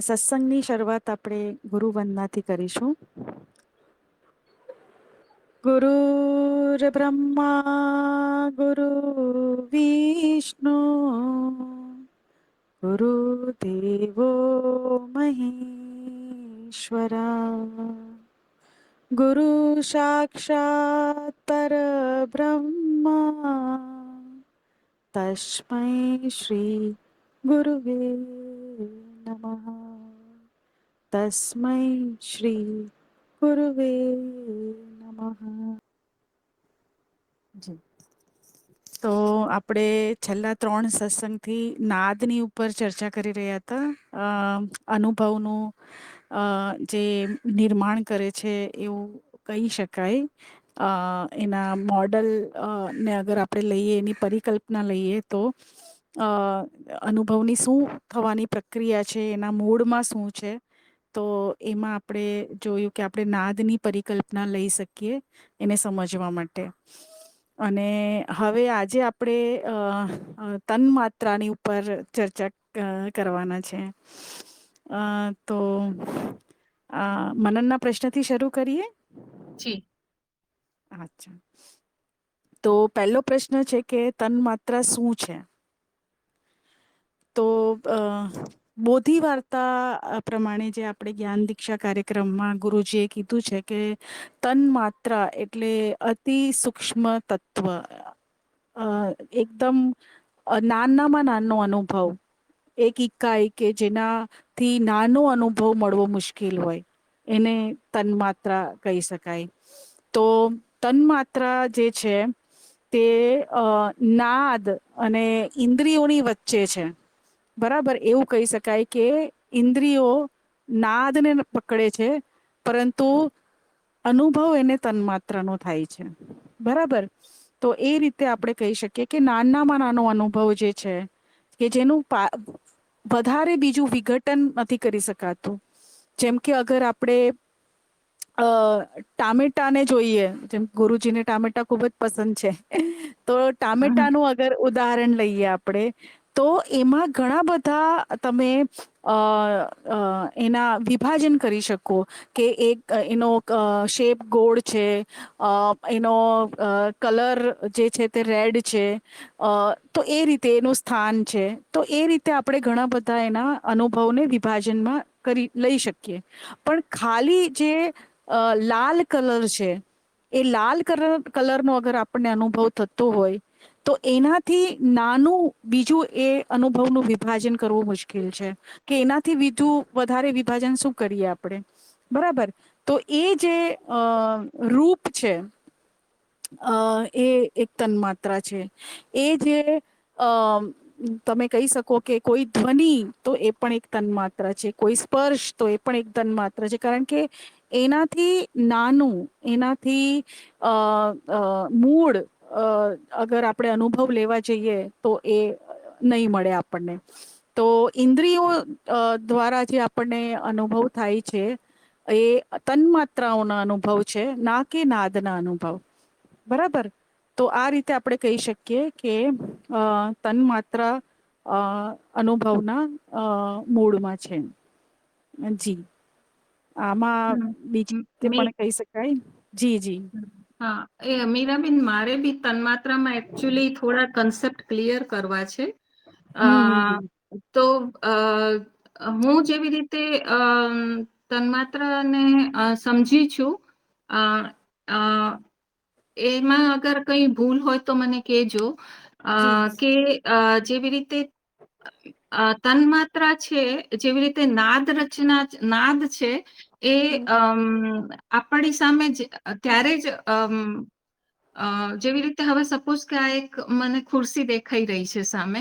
સત્સંગની શરૂઆત આપણે ગુરુ વંદનાથી કરીશું. ગુરુર બ્રહ્મા ગુરુ વિષ્ણુ ગુરુ દેવો મહેશ્વરા ગુરુ સાક્ષાત પરબ્રહ્મા તસ્મૈ શ્રી ગુરુવે નમઃ. તસ્મૈ શ્રી ગુરુવે નમઃ. જી. તો આપણે છેલ્લા 3 સત્સંગથી નાદની ઉપર ચર્ચા કરી રહ્યા હતા. અનુભવનું જે નિર્માણ કરે છે એવું કહી શકાય. એના મોડલ ને અગર આપણે લઈએ, એની પરિકલ્પના લઈએ તો અનુભવની શું થવાની પ્રક્રિયા છે, એના મૂળમાં શું છે, તો એમાં આપણે જોયું કે આપણે નાદની પરિકલ્પના લઈ શકીએ એને સમજવા માટે. અને હવે આજે આપણે તન્માત્રાની ઉપર ચર્ચા કરવાના છે. તો મનનના પ્રશ્નથી શરૂ કરીએ. જી. અચ્છા. તો પહેલો પ્રશ્ન છે કે તન્માત્રા શું છે? તો બોધિ વાર્તા પ્રમાણે જે આપણે જ્ઞાન દીક્ષા કાર્યક્રમમાં ગુરુજીએ કીધું છે કે તન્માત્રા એટલે અતિ સૂક્ષ્મ તત્વ, એકદમ નાનામાં નાનો અનુભવ, એક ઇકાઈ કે જેનાથી નાનો અનુભવ મળવો મુશ્કેલ હોય એને તન્માત્રા કહી શકાય. તો તન્માત્રા જે છે તે નાદ અને ઇન્દ્રિયોની વચ્ચે છે. બરાબર, એવું કહી શકાય કે ઇન્દ્રિયો નાદને પકડે છે, પરંતુ અનુભવ એને તન્માત્રાનો થાય છે. બરાબર, તો એ રીતે આપણે કહી શકીએ કે નાનામાં નાનો અનુભવ જે છે કે જેનું વધારે બીજું વિઘટન નથી કરી શકાતું. જેમ કે અગર આપણે ટામેટાને જોઈએ, જેમ ગુરુજીને ટામેટા ખૂબ જ પસંદ છે, તો ટામેટાનું અગર ઉદાહરણ લઈએ આપણે, તો એમાં ઘણા બધા તમે એના વિભાજન કરી શકો કે એક એનો શેપ ગોળ છે, એનો કલર જે છે તે રેડ છે, તો એ રીતે એનું સ્થાન છે. તો એ રીતે આપણે ઘણા બધા એના અનુભવને વિભાજનમાં લઈ શકીએ. પણ ખાલી જે લાલ કલર છે, એ લાલ કલરનો અગર આપણને અનુભવ થતો હોય તો એનાથી નાનું બીજું એ અનુભવનું વિભાજન કરવું મુશ્કેલ છે કે એનાથી બીજું વધારે વિભાજન શું કરીએ આપણે. બરાબર, તો એ જે રૂપ છે એ એક તન્માત્રા છે. એ જે તમે કહી શકો કે કોઈ ધ્વનિ, તો એ પણ એક તન્માત્રા છે, કોઈ સ્પર્શ, તો એ પણ એક તન્માત્રા છે. કારણ કે એનાથી નાનું, એનાથી મૂળ અગર આપણે અનુભવ લેવા જઈએ તો એ નહીં મળે આપણને. તો ઇન્દ્રિયો દ્વારા જે આપણને અનુભવ થાય છે એ તન્માત્રાઓના અનુભવ છે, ના કે નાદના અનુભવ. બરાબર, તો આ રીતે આપણે કહી શકીએ કે તન્માત્રા અનુભવના મૂળમાં છે. જી. આમાં બીજી રીતે મી પણ કહી શકાય. જી જી. હા, એ મીરાબેન, મારે બી તન્માત્રામાં એકચ્યુઅલી થોડા કન્સેપ્ટ ક્લિયર કરવા છે. હમ. તો હું જેવી રીતે તન્માત્રાને સમજી છું, એમાં અગર કઈ ભૂલ હોય તો મને કહેજો. જી જી. કે જેવી રીતે તન્માત્રા છે, જેવી રીતે નાદ રચના, નાદ છે એ હમ આપણી સામે ત્યારે જ જેવી રીતે હવે સપોઝ કે આ એક મને ખુરશી દેખાઈ રહી છે સામે,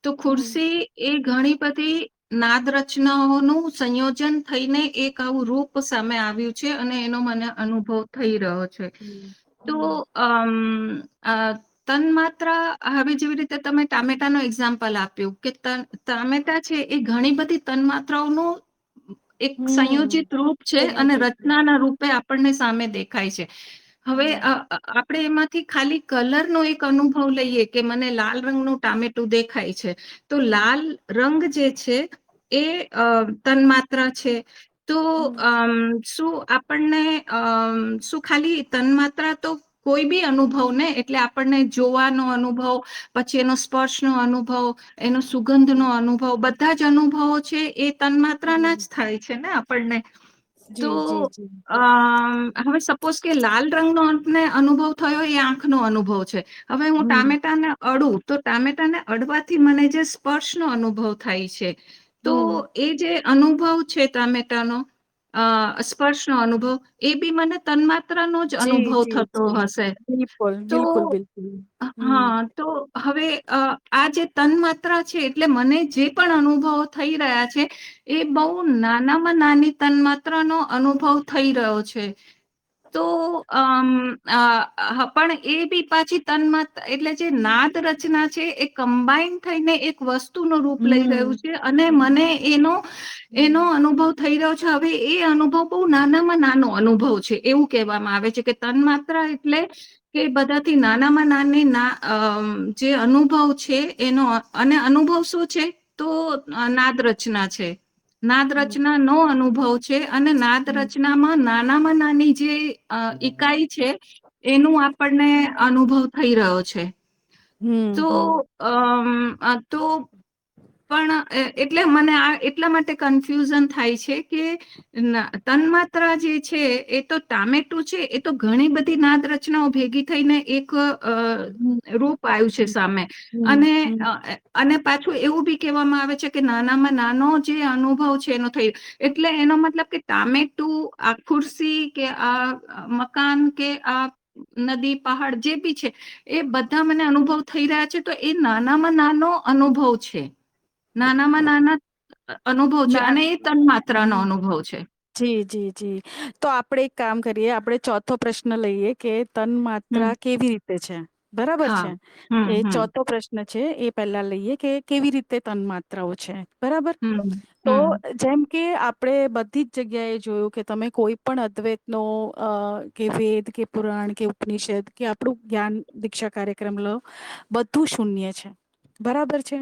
તો હમ ખુરશી એ ઘણી બધી નાદ રચનાઓનું સંયોજન થઈને એક આવું રૂપ સામે આવ્યું છે અને એનો મને અનુભવ થઈ રહ્યો છે. તો હમ તન્માત્રા, હવે જેવી રીતે તમે ટામેટાનો એક્ઝામ્પલ આપ્યું કે ટામેટા છે એ ઘણી બધી તન્માત્રાઓનું એક હમ. સંયોજિત રૂપ છે અને સંયોજિત રૂપ. રચનાના રૂપે આપણને સામે દેખાય છે. હવે હમ આપણે એમાંથી ખાલી કલરનો એક અનુભવ લઈએ કે મને લાલ રંગનું ટામેટું દેખાય છે, તો લાલ રંગ જે છે એ તન્માત્રા છે. તો હમ શું આપણને શું ખાલી તન્માત્રા તો કોઈ બી અનુભવ ને, એટલે આપણને જોવાનો અનુભવ, પછી એનો સ્પર્શનો અનુભવ, એનો સુગંધનો અનુભવ, બધા જ અનુભવો છે એ તન્માત્રાના જ થાય છે ને આપણને. તો જી જી જી હવે સપોઝ કે લાલ રંગનો આપને અનુભવ થયો એ આંખનો અનુભવ છે. હવે હું હમ ટામેટાને અડું તો ટામેટાને અડવાથી મને જે સ્પર્શનો અનુભવ થાય છે, તો હમ એ જે અનુભવ છે ટામેટાનો, સ્પર્શનો અનુભવ, એ બી મને તન્માત્રાનો જ જી અનુભવ જી થતો જી હશે. બિલકુલ તો બિલકુલ બિલકુલ. હમ હા, તો હવે આ જે તન્માત્રા છે, એટલે મને જે પણ અનુભવો થઈ રહ્યા છે એ બહુ નાનામાં નાની તન્માત્રાનો અનુભવ થઈ રહ્યો છે. તો પણ એ બી પાછી તન્માત્રા, એટલે જે નાદ રચના છે એ કમ્બાઈન થઈને એક વસ્તુનું રૂપ લઈ રહ્યું હમ છે, અને મને એનો અનુભવ થઈ રહ્યો છે. હવે એ અનુભવ બહુ નાનામાં નાનો અનુભવ છે એવું કહેવામાં આવે છે, કે તન્માત્રા એટલે કે બધાથી નાનામાં નાની જે અનુભવ છે એનો. અને અનુભવ શું છે? તો નાદ રચના છે. નાદ હમ રચના નો અનુભવ છે, અને નાદ રચનામાં નાનામાં નાની જે ઈકાઈ છે એનું આપણને અનુભવ થઈ રહ્યો છે. હમ તો હમ તો પણ એટલે મને આ એટલા માટે કન્ફ્યુઝન થાય છે કે તન્માત્રા જે છે એ તો ટામેટું છે, એ તો ઘણી બધી નાદ રચનાઓ ભેગી થઈને એક રૂપ આવ્યું છે સામે. હમ અને હમ અને પાછું એવું બી કહેવામાં આવે છે કે નાનામાં નાનો જે અનુભવ છે એનો થઈ, એટલે એનો મતલબ કે ટામેટું, આ ખુરશી, કે આ મકાન, કે આ નદી, પહાડ જે બી છે એ બધા મને અનુભવ થઈ રહ્યા છે. તો એ નાનામાં નાનો અનુભવ છે. નાનામાં નાના અનુભવ છે, ના અને એ તન્માત્રાનો હમ અનુભવ છે. જી જી જી. તો આપણે એક કામ કરીએ, આપણે ચોથો પ્રશ્ન લઈએ કે તન હમ માત્રા કેવી રીતે છે. બરાબર હા છે. હમ એ હમ ચોથો પ્રશ્ન છે, એ પહેલા લઈએ કે કેવી રીતે તન માત્રાઓ છે. બરાબર. હમ તો હમ જેમ કે આપણે બધી જ જગ્યાએ જોયું કે તમે કોઈ પણ અદ્વૈતનો કે વેદ, કે પુરાણ, કે ઉપનિષદ, કે આપણું જ્ઞાન દીક્ષા કાર્યક્રમ લો, બધું શૂન્ય છે. બરાબર છે.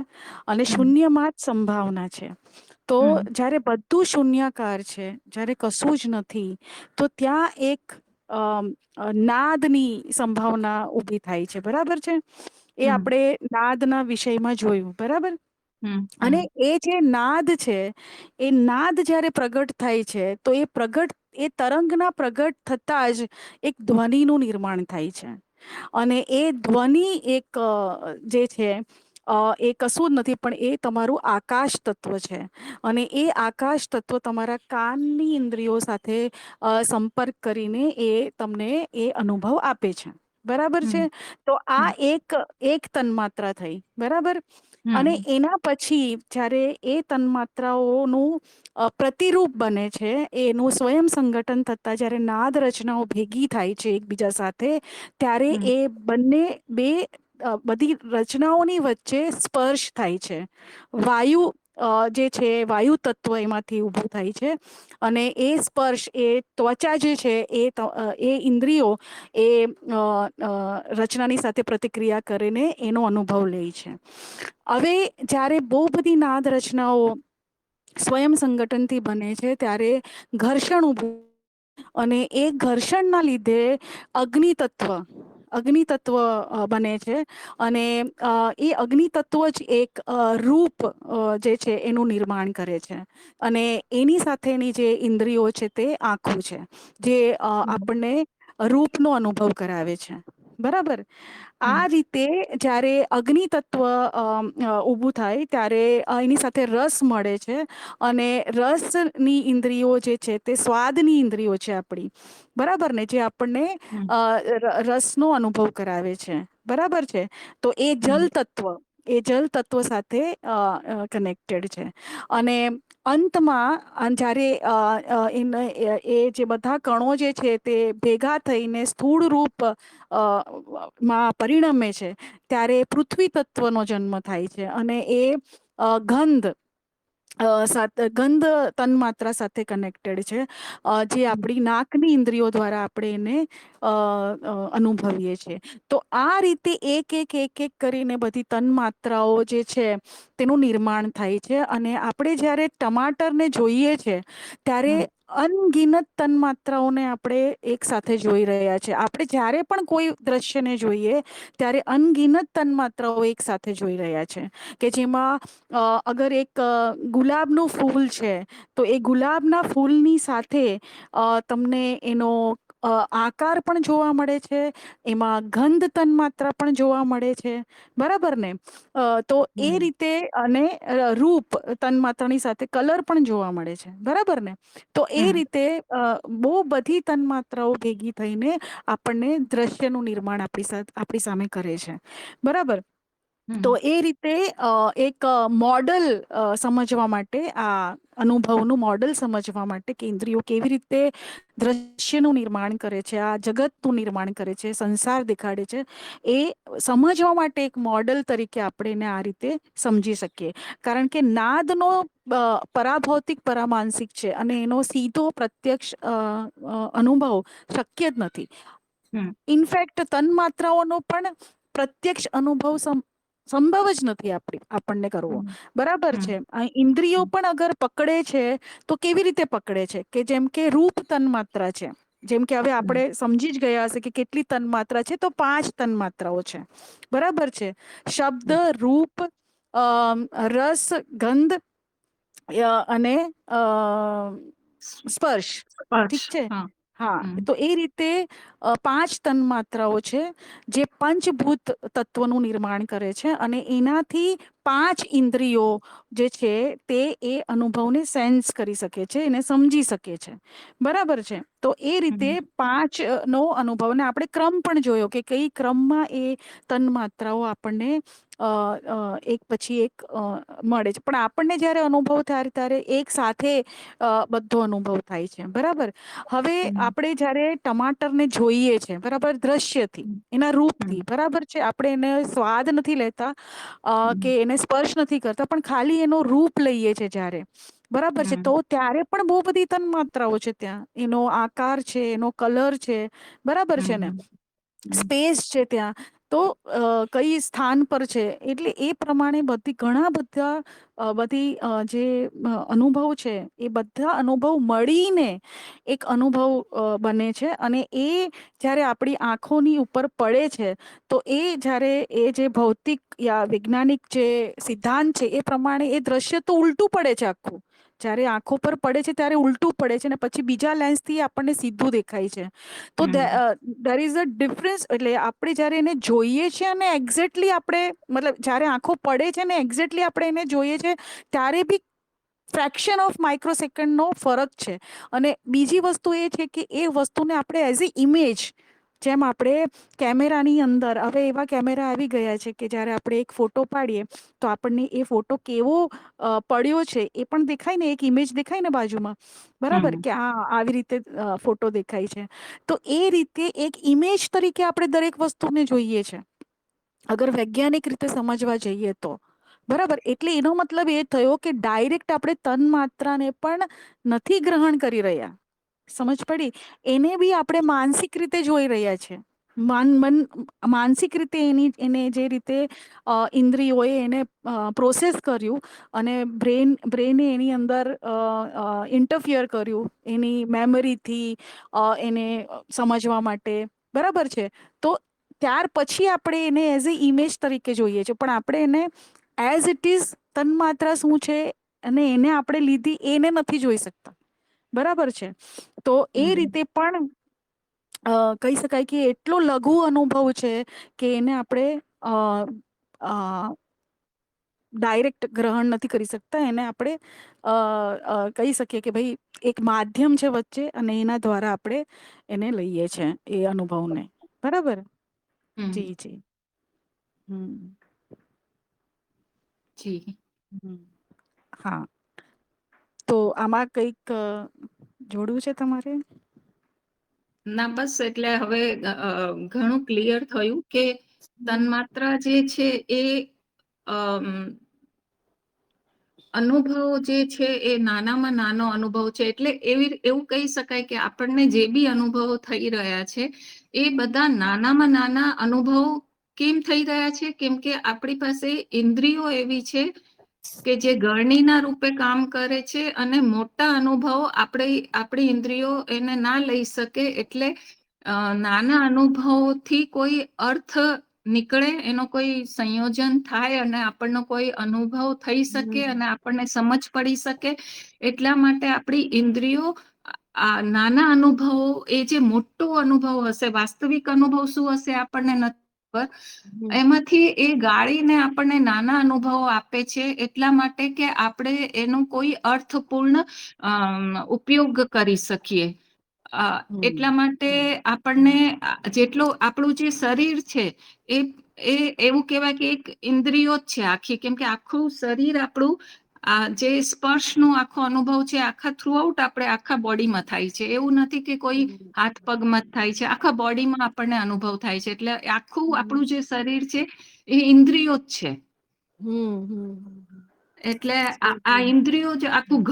અને હમ શૂન્યમાં જ સંભાવના છે. તો હમ જયારે બધું શૂન્યકાર છે, જયારે કશું જ નથી, તો ત્યાં એક નાદની સંભાવના ઊભી થાય છે. બરાબર છે. એ હમ આપણે નાદના વિષયમાં જોયું. બરાબર. હમ અને હમ એ જે નાદ છે, એ નાદ જ્યારે પ્રગટ થાય છે, તો એ તરંગના પ્રગટ થતા જ એક ધ્વનિનું નિર્માણ થાય છે. અને એ ધ્વનિ એક જે છે એ કશું જ નથી, પણ એ તમારું આકાશ તત્વ છે. અને એ આકાશ તત્વ તમારા કાનની ઇન્દ્રિયો સાથે સંપર્ક કરીને એ તમને એ અનુભવ આપે છે. બરાબર છે. હમ તો આ હમ એક તન્માત્રા થઈ. બરાબર. અને હમ એના પછી જ્યારે એ તન્માત્રાઓનું પ્રતિરૂપ બને છે, એનું સ્વયં સંગઠન થતા જ્યારે નાદ રચનાઓ ભેગી થાય છે એકબીજા સાથે, ત્યારે હમ એ બંને બધી રચનાઓની વચ્ચે સ્પર્શ થાય છે. વાયુ જે છે, વાયુ તત્વ એમાંથી ઊભું થાય છે. અને એ સ્પર્શ, એ ત્વચા જે છે, એ ઇન્દ્રિયો એ રચનાની સાથે પ્રતિક્રિયા કરીને એનો અનુભવ લે છે. હવે જ્યારે બહુ બધી નાદ રચનાઓ સ્વયં સંગઠનથી બને છે, ત્યારે ઘર્ષણ ઉભું, અને એ ઘર્ષણના લીધે અગ્નિ તત્વ બને છે. અને એ અગ્નિ તત્વ જ એક રૂપ જે છે એનું નિર્માણ કરે છે. અને એની સાથેની જે ઇન્દ્રિયો છે તે આંખો છે, જે હમ આપણને રૂપનો અનુભવ કરાવે છે. બરાબર. આ હમ રીતે જ્યારે અગ્નિ તત્વ ઊભું થાય, ત્યારે એની સાથે રસ મળે છે. અને રસની ઇન્દ્રિયો જે છે તે સ્વાદની ઇન્દ્રિયો છે આપણી. બરાબર ને. જે આપણને હમ રસનો અનુભવ કરાવે છે. બરાબર છે. તો એ હમ જલ તત્વ સાથે કનેક્ટેડ છે. અને અંતમાં જ્યારે એ જે બધા કણો જે છે તે ભેગા થઈને સ્થૂળ રૂપ માં પરિણમે છે, ત્યારે પૃથ્વી તત્વનો જન્મ થાય છે. અને એ ગંધ ગંધ તન્માત્રા સાથે કનેક્ટેડ છે, જે આપણી નાકની ઇન્દ્રિયો દ્વારા આપણે એને અનુભવીએ છીએ. તો આ રીતે એક એક એક એક કરીને બધી તન્માત્રાઓ જે છે તેનું નિર્માણ થાય છે. અને આપણે જ્યારે ટમાટરને જોઈએ છે ત્યારે અનગિનત તન્માત્રાઓને આપણે એક સાથે જોઈ રહ્યા છે. આપણે જ્યારે પણ કોઈ દ્રશ્યને જોઈએ ત્યારે અનગિનત તન્માત્રાઓ એક સાથે જોઈ રહ્યા છે, કે જેમાં અગર એક ગુલાબનું ફૂલ છે તો એ ગુલાબના ફૂલની સાથે તમને એનો આકાર પણ જોવા મળે છે, એમાં ગંધ તન્માત્રા પણ જોવા મળે છે, બરાબર ને? તો એ રીતે, અને રૂપ તન્માત્રાની સાથે કલર પણ જોવા મળે છે, બરાબર ને? તો એ રીતે બહુ બધી તન્માત્રાઓ ભેગી થઈને આપણને દ્રશ્યનું નિર્માણ આપણી સામે કરે છે, બરાબર? તો એ રીતે એક મોડલ સમજવા માટે, આ અનુભવનું મોડલ સમજવા માટે કે ઇન્દ્રિયો કેવી રીતે દ્રશ્યનું નિર્માણ કરે છે, આ જગતનું નિર્માણ કરે છે, સંસાર દેખાડે છે, એ સમજવા માટે એક મોડલ તરીકે આપણે એને આ રીતે સમજી શકીએ. કારણ કે નાદનો પરાભૌતિક પરામાનસિક છે અને એનો સીધો પ્રત્યક્ષ અનુભવ શક્ય જ નથી. ઇનફેક્ટ તન્માત્રાઓનો પણ પ્રત્યક્ષ અનુભવ સંભવ જ નથી આપણને કરવો, બરાબર છે? ઇન્દ્રિયો પણ અગર પકડે છે તો કેવી રીતે પકડે છે? કે જેમ કે રૂપ તન્માત્રા છે, જેમ કે હવે આપણે સમજી જ ગયા હશે કે કેટલી તન્માત્રા છે, તો 5 તન્માત્રાઓ છે, બરાબર છે? શબ્દ, રૂપ, રસ, ગંધ અને સ્પર્શ, ઠીક છે? હા, તો એ રીતે 5 તન્માત્રાઓ છે જે પંચભૂત તત્વનું નિર્માણ કરે છે, અને એનાથી 5 ઇન્દ્રિયો જે છે તે એ અનુભવને સેન્સ કરી શકે છે, એને સમજી શકે છે, બરાબર છે? તો એ રીતે 5 નો અનુભવ, ને આપણે ક્રમ પણ જોયો કે કઈ ક્રમમાં એ તન્માત્રાઓ આપણને એક પછી એક મળે છે. પણ આપણને જયારે અનુભવ થાય ત્યારે એક સાથે બધો અનુભવ થાય છે, બરાબર? હવે આપણે જયારે ટમાટરને જોઈએ છે, બરાબર, દ્રશ્યથી, એના રૂપથી, બરાબર છે, આપણે એને સ્વાદ નથી લેતા કે એને સ્પર્શ નથી કરતા, પણ ખાલી એનો રૂપ લઈએ છે જ્યારે, બરાબર છે, તો ત્યારે પણ બહુ બધી તન્માત્રાઓ છે ત્યાં. એનો આકાર છે, એનો કલર છે, બરાબર છે ને? સ્પેસ છે ત્યાં, તો કઈ સ્થાન પર છે, એટલે એ પ્રમાણે બધી ઘણા બધી જે અનુભવ છે એ બધા અનુભવ મળીને એક અનુભવ બને છે. અને એ જ્યારે આપણી આંખોની ઉપર પડે છે તો એ જ્યારે એ જે ભૌતિક યા વૈજ્ઞાનિક જે સિદ્ધાંત છે એ પ્રમાણે એ દ્રશ્ય તો ઉલટું પડે છે આખું. જ્યારે આંખો પર પડે છે ત્યારે ઉલટું પડે છે, ને પછી બીજા લેન્સથી આપણને સીધું દેખાય છે. તો દેર ઇઝ અ ડિફરન્સ. એટલે આપણે જયારે એને જોઈએ છીએ અને એક્ઝેક્ટલી આપણે, મતલબ જયારે આંખો પડે છે ને એક્ઝેક્ટલી આપણે એને જોઈએ છે ત્યારે બી ફ્રેક્શન ઓફ માઇક્રો સેકન્ડનો ફરક છે. અને બીજી વસ્તુ એ છે કે એ વસ્તુને આપણે એઝ એ ઇમેજ, જેમ આપણે કેમેરાની અંદર, હવે એવા કેમેરા આવી ગયા છે કે જ્યારે આપણે એક ફોટો પાડીએ તો આપણને એ ફોટો કેવો પડ્યો છે એ પણ દેખાય ને, એક ઇમેજ દેખાય ને બાજુમાં, બરાબર? કે આ આવી રીતે ફોટો દેખાય છે. તો એ રીતે એક ઇમેજ તરીકે આપણે દરેક વસ્તુને જોઈએ છે, અગર વૈજ્ઞાનિક રીતે સમજવા જઈએ તો, બરાબર? એટલે એનો મતલબ એ થયો કે ડાયરેક્ટ આપણે તન માત્રાને પણ નથી ગ્રહણ કરી રહ્યા, સમજ પડી? એને બી આપણે માનસિક રીતે જોઈ રહ્યા છે. માનસિક રીતે એને જે રીતે ઇન્દ્રિયોએ એને પ્રોસેસ કર્યું અને બ્રેને એની અંદર ઇન્ટરફિયર કર્યું એની મેમરીથી એને સમજવા માટે, બરાબર છે? તો ત્યાર પછી આપણે એને એઝ એ ઇમેજ તરીકે જોઈએ છે, પણ આપણે એને એઝ ઇટ ઇઝ તન્માત્રા શું છે અને એને આપણે લીધી એને નથી જોઈ શકતા, બરાબર છે? તો એ રીતે પણ કહી શકાય કે એટલો લઘુ અનુભવ છે કે એને આપણે ડાયરેક્ટ ગ્રહણ નથી કરી શકતા. એને આપણે કહી શકીએ કે ભાઈ એક માધ્યમ છે વચ્ચે, અને એના દ્વારા આપણે એને લઈએ છે એ અનુભવને, બરાબર? જી જી. જી. હા, તો આમાં કઈક જોડવું છે તમારે? ના, બસ એટલે હવે ઘણું ક્લિયર થયું કે તન્માત્રા જે છે એ અનુભવ જે છે એ નાનામાં નાનો અનુભવ છે. એટલે એવું કહી શકાય કે આપણને જે બી અનુભવો થઈ રહ્યા છે એ બધા નાનામાં નાના અનુભવો કેમ થઈ રહ્યા છે? કેમ કે આપણી પાસે ઇન્દ્રિયો એવી છે કે જે ગરણીના રૂપે કામ કરે છે, અને મોટા અનુભવો આપણી ઇન્દ્રિયો એને ના લઈ શકે. એટલે નાના અનુભવોથી કોઈ અર્થ નીકળે, એનો કોઈ સંયોજન થાય અને આપણનો કોઈ અનુભવ થઈ શકે અને આપણને સમજ પડી શકે. એટલા માટે આપણી ઇન્દ્રિયો આ નાના અનુભવો, એ જે મોટો અનુભવ હશે, વાસ્તવિક અનુભવ શું હશે આપણને નથી ખબર, એમાંથી એ ગાળીને આપણને નાના અનુભવો આપે છે. એટલા માટે કે આપણે એનો કોઈ અર્થપૂર્ણ ઉપયોગ કરી શકીએ. એટલા માટે આપણને જેટલો આપણું જે શરીર છે એ એવું કહેવાય કે એક ઇન્દ્રિયો જ છે આખી. કેમ કે આખું શરીર આપણું આ જે સ્પર્શનો આખો અનુભવ છે આખા થ્રુઆઉટ આપણે આખા બોડીમાં થાય છે. એવું નથી કે કોઈ હાથ પગમાં જ થાય છે, આખા બોડીમાં આપણને અનુભવ થાય છે. એટલે આખું આપણું જે શરીર છે એ ઇન્દ્રિયો જ છે. એટલે આ ઇન્દ્રિયો જ આખું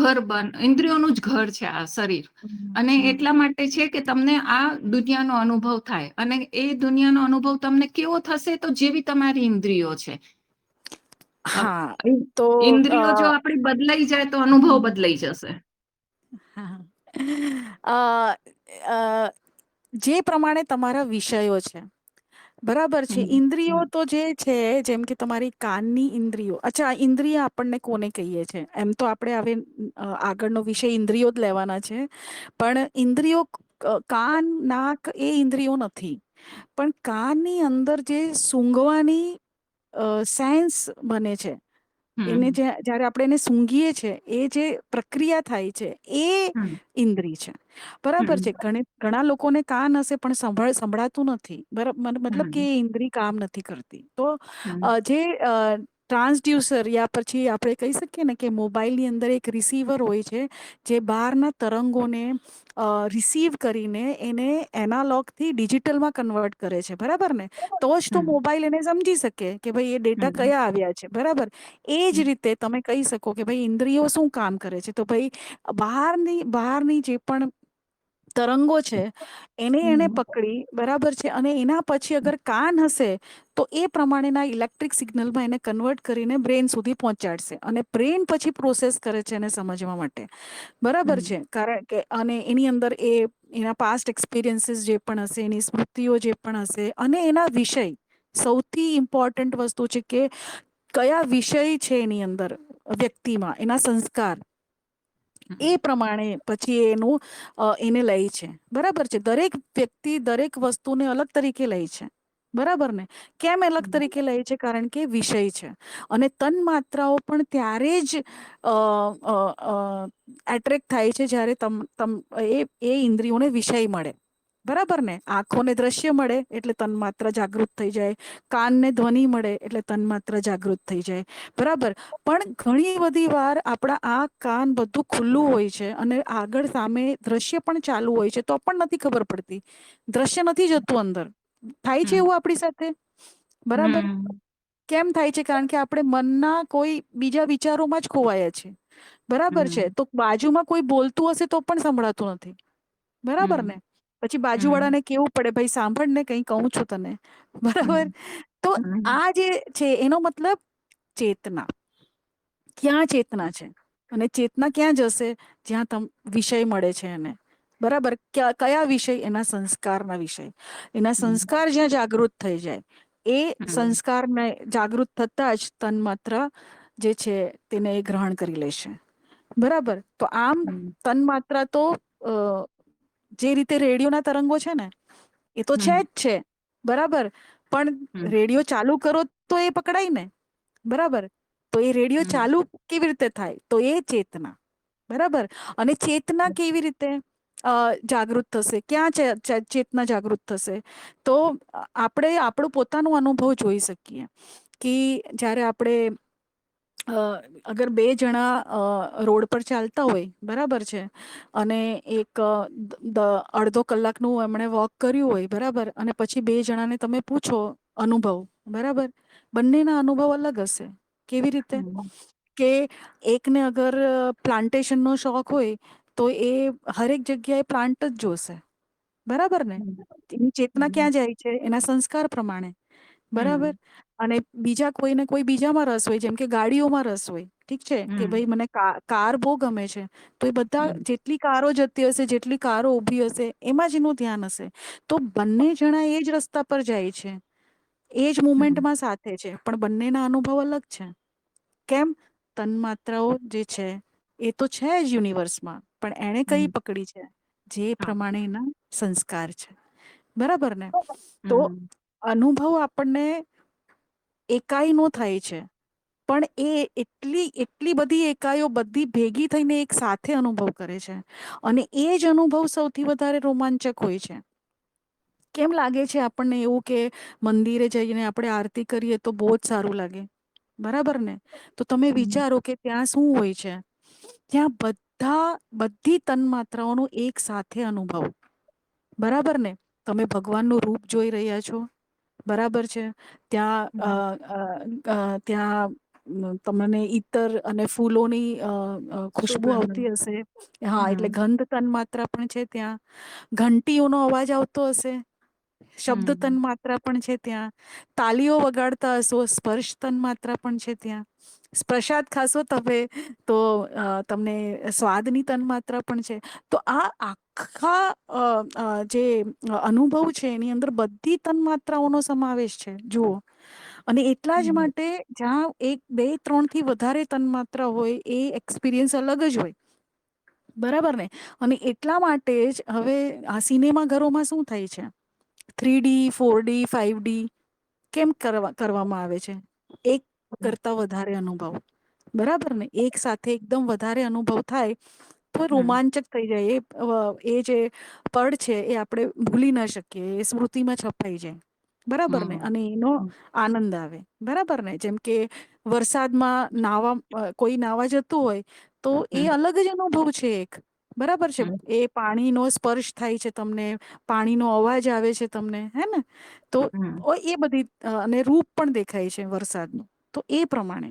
ઇન્દ્રિયોનું જ ઘર છે આ શરીર. અને એટલા માટે છે કે તમને આ દુનિયાનો અનુભવ થાય. અને એ દુનિયાનો અનુભવ તમને કેવો થશે? તો જેવી તમારી ઇન્દ્રિયો છે. હા, તો ઇન્દ્રિયો જો આપણી બદલાઈ જાય તો અનુભવ બદલાઈ જશે. હા. અ, જે પ્રમાણે તમારા વિષયો છે, બરાબર છે. હમ ઇન્દ્રિયો તો જે છે, જેમ કે તમારી કાનની ઇન્દ્રિયો. અચ્છા, ઇન્દ્રિય આપણને કોને કહીએ છે? એમ તો આપણે હવે આગળનો વિષય ઇન્દ્રિયો જ લેવાના છે. પણ ઇન્દ્રિયો, કાન, નાક એ ઇન્દ્રિયો નથી. પણ કાનની અંદર જે સૂંઘવાની સેન્સ બને છે, એને હમ જ્યારે આપણે એને સૂંઘીએ છીએ, એ જે પ્રક્રિયા થાય છે એ હમ ઇન્દ્રિય છે. બરાબર છે. હમ ઘણા લોકોને કાન હશે પણ સંભળાતું નથી. બરાબર, મતલબ કે હમ એ ઇન્દ્રિય કામ નથી કરતી. તો હમ જે ટ્રાન્સડ્યુસર, યા પછી આપણે કહી શકીએ ને કે મોબાઈલની અંદર એક રિસીવર હોય છે, જે બહારના તરંગોને રિસીવ કરીને એને એનાલોગથી ડિજિટલમાં કન્વર્ટ કરે છે. બરાબર ને? તો જ તો હમ મોબાઈલ એને સમજી શકે કે ભાઈ એ ડેટા હમ કયા આવ્યા છે. બરાબર. એ જ રીતે તમે કહી શકો કે ભાઈ ઇન્દ્રિયો શું કામ કરે છે. તો ભાઈ બહારની જે પણ તરંગો છે એને હમ પકડી, બરાબર છે, અને એના પછી અગર કાન હશે તો એ પ્રમાણેના ઇલેક્ટ્રિક સિગ્નલમાં એને કન્વર્ટ કરીને બ્રેન સુધી પહોંચાડશે. અને બ્રેન પછી પ્રોસેસ કરે છે એને સમજવા માટે. બરાબર હમ છે. કારણ કે અને એની અંદર એના પાસ્ટ એક્સપિરિયન્સીસ જે પણ હશે, એની સ્મૃતિઓ જે પણ હશે, અને એના વિષય, સૌથી ઇમ્પોર્ટન્ટ વસ્તુ છે કે કયા વિષય છે એની અંદર, વ્યક્તિમાં એના સંસ્કાર, એ પ્રમાણે પછી એને લે છે. બરાબર છે. દરેક વ્યક્તિ દરેક વસ્તુને અલગ તરીકે લે છે. બરાબર ને? કેમ અલગ તરીકે લે છે? કારણ કે વિષય છે. અને તન માત્રાઓ પણ ત્યારે જ એટ્રેક્ટ થાય છે જ્યારે એ ઇન્દ્રિયોને વિષય મળે. બરાબર ને? આંખોને દ્રશ્ય મળે એટલે તન્માત્ર જાગૃત થઈ જાય. કાનને ધ્વનિ મળે એટલે તન્માત્ર જાગૃત થઈ જાય. બરાબર. પણ ઘણી બધી વાર આપણા આંખ, કાન બધું ખુલ્લું હોય છે, અને આગળ સામે દ્રશ્ય પણ ચાલુ હોય છે, તો પણ નથી ખબર પડતી. દ્રશ્ય નથી જતું અંદર. થાય છે એવું આપણી સાથે? બરાબર. હમ કેમ થાય છે? કારણ કે આપણે મનના કોઈ બીજા વિચારોમાં જ ખોવાયા છે. બરાબર છે. હમ તો બાજુમાં કોઈ બોલતું હશે તો પણ સંભળાતું નથી. બરાબર ને? હમ પછી બાજુ હમ વાળાને કેવું પડે, ભાઈ સાંભળ ને, કઈ કહું છું તને. બરાબર. હમ તો હમ આ જે છે એનો મતલબ ચેતના. ક્યાં ચેતના છે? અને ચેતના ક્યાં જશે? જ્યાં વિષય મળે છે એને. બરાબર. કયા વિષય? એના સંસ્કારના વિષય. એના સંસ્કાર જ્યાં જાગૃત થઈ જાય, એ હમ સંસ્કારને જાગૃત થતા જ તન માત્ર જે છે તેને એ ગ્રહણ કરી લેશે. બરાબર. તો આમ હમ તન માત્રા તો જે રીતે રેડિયોના તરંગો છે ને, એ તો છે હમ જ છે. બરાબર. પણ હમ રેડિયો ચાલુ કરો તો એ પકડાય ને. બરાબર. તો એ રેડિયો હમ ચાલુ કેવી રીતે થાય? તો એ ચેતના. બરાબર. અને ચેતના કેવી રીતે જાગૃત થશે? ક્યાં ચેતના જાગૃત થશે? તો આપણે આપણું પોતાનું અનુભવ જોઈ શકીએ કે જ્યારે આપણે અગર બે જણા રોડ પર ચાલતા હોય, બરાબર છે, અને એક અડધો કલાકનું એમણે વોક કર્યું હોય, બરાબર, અને પછી બે જણાને તમે પૂછો અનુભવ, બરાબર, બંનેના અનુભવ અલગ હશે. કેવી રીતે? કે એકને અગર પ્લાન્ટેશનનો શોખ હોય તો એ હરેક જગ્યાએ પ્લાન્ટ જ જોશે. બરાબર ને? હમ એની ચેતના હમ ક્યાં જાય છે? એના સંસ્કાર પ્રમાણે. બરાબર? હમ અને બીજા કોઈને કોઈ બીજામાં રસ હોય, જેમ કે ગાડીઓમાં રસ હોય. ઠીક છે કે હમ ભાઈ મને કાર બહુ ગમે છે. તો એ બધા હમ જેટલી કારો જતી હશે, જેટલી કારો ઊભી હશે, એમાં જ એનું ધ્યાન હશે. તો બંને જણા એ જ રસ્તા પર જાય છે. એ જ હમ મુમેન્ટમાં સાથે છે. પણ બંનેના અનુભવ અલગ છે. કેમ? તન્માત્રાઓ જે છે એ તો છે જ યુનિવર્સમાં. પણ એણે કઈ હમ પકડી છે? જે હા પ્રમાણેના સંસ્કાર છે. બરાબર ને? તો હમ અનુભવ આપણને એકાઈ નો થાય છે. પણ એ એટલી બધી એકાઈઓ બધી ભેગી થઈને એક સાથે અનુભવ કરે છે. અને એ જ અનુભવ સૌથી વધારે રોમાંચક હોય છે. કેમ લાગે છે આપણને એવું કે મંદિરે જઈને આપણે આરતી કરીએ તો બહુ જ સારું લાગે? બરાબર ને? તો તમે હમ વિચારો કે ત્યાં શું હોય છે? ત્યાં બધી તન્માત્રાઓનો એક સાથે અનુભવ. બરાબર ને? તમે ભગવાનનું રૂપ જોઈ રહ્યા છો. બરાબર છે? હમ ત્યાં તમને ઈતર અને ફૂલોની ખુશ્બુ સુગંધ આવતી હશે. હા, એટલે હમ ગંધ તન્માત્રા પણ છે ત્યાં. ઘંટીઓનો અવાજ આવતો હશે. શબ્દ હમ તન્માત્રા પણ છે ત્યાં. તાલીઓ વગાડતા હશો, સ્પર્શ તન્માત્રા પણ છે ત્યાં. પ્રસાદ ખાશો તમે તો તમને સ્વાદની તન્માત્રા પણ છે. તો આ આખા જે અનુભવ છે એની અંદર બધી તન્માત્રાઓનો સમાવેશ છે જુઓ. અને એટલા જ હમ માટે જ્યાં એક બે ત્રણ થી વધારે તન્માત્રા હોય એ એક્સપિરિયન્સ અલગ જ હોય. બરાબર ને? અને એટલા માટે જ હવે આ સિનેમા ઘરોમાં શું થાય છે? 3D, 4D, 5D કેમ કરવામાં આવે છે? એક કરતા વધારે અનુભવ. બરાબર ને? એક સાથે એકદમ વધારે અનુભવ થાય તો હમ રોમાંચક થઈ જાય. એ જે પળ છે એ આપણે ભૂલી ના શકીએ. એ સ્મૃતિમાં છપાઈ જાય. બરાબર ને? હમ અને એનો આનંદ આવે. બરાબર ને? જેમ કે વરસાદમાં કોઈ નાવા જતું હોય તો એ હમ અલગ જ અનુભવ છે એક. બરાબર છે? હમ એ પાણીનો સ્પર્શ થાય છે તમને, પાણીનો અવાજ આવે છે તમને. હે ને? તો હમ એ બધી અને રૂપ પણ દેખાય છે વરસાદનું. તો એ પ્રમાણે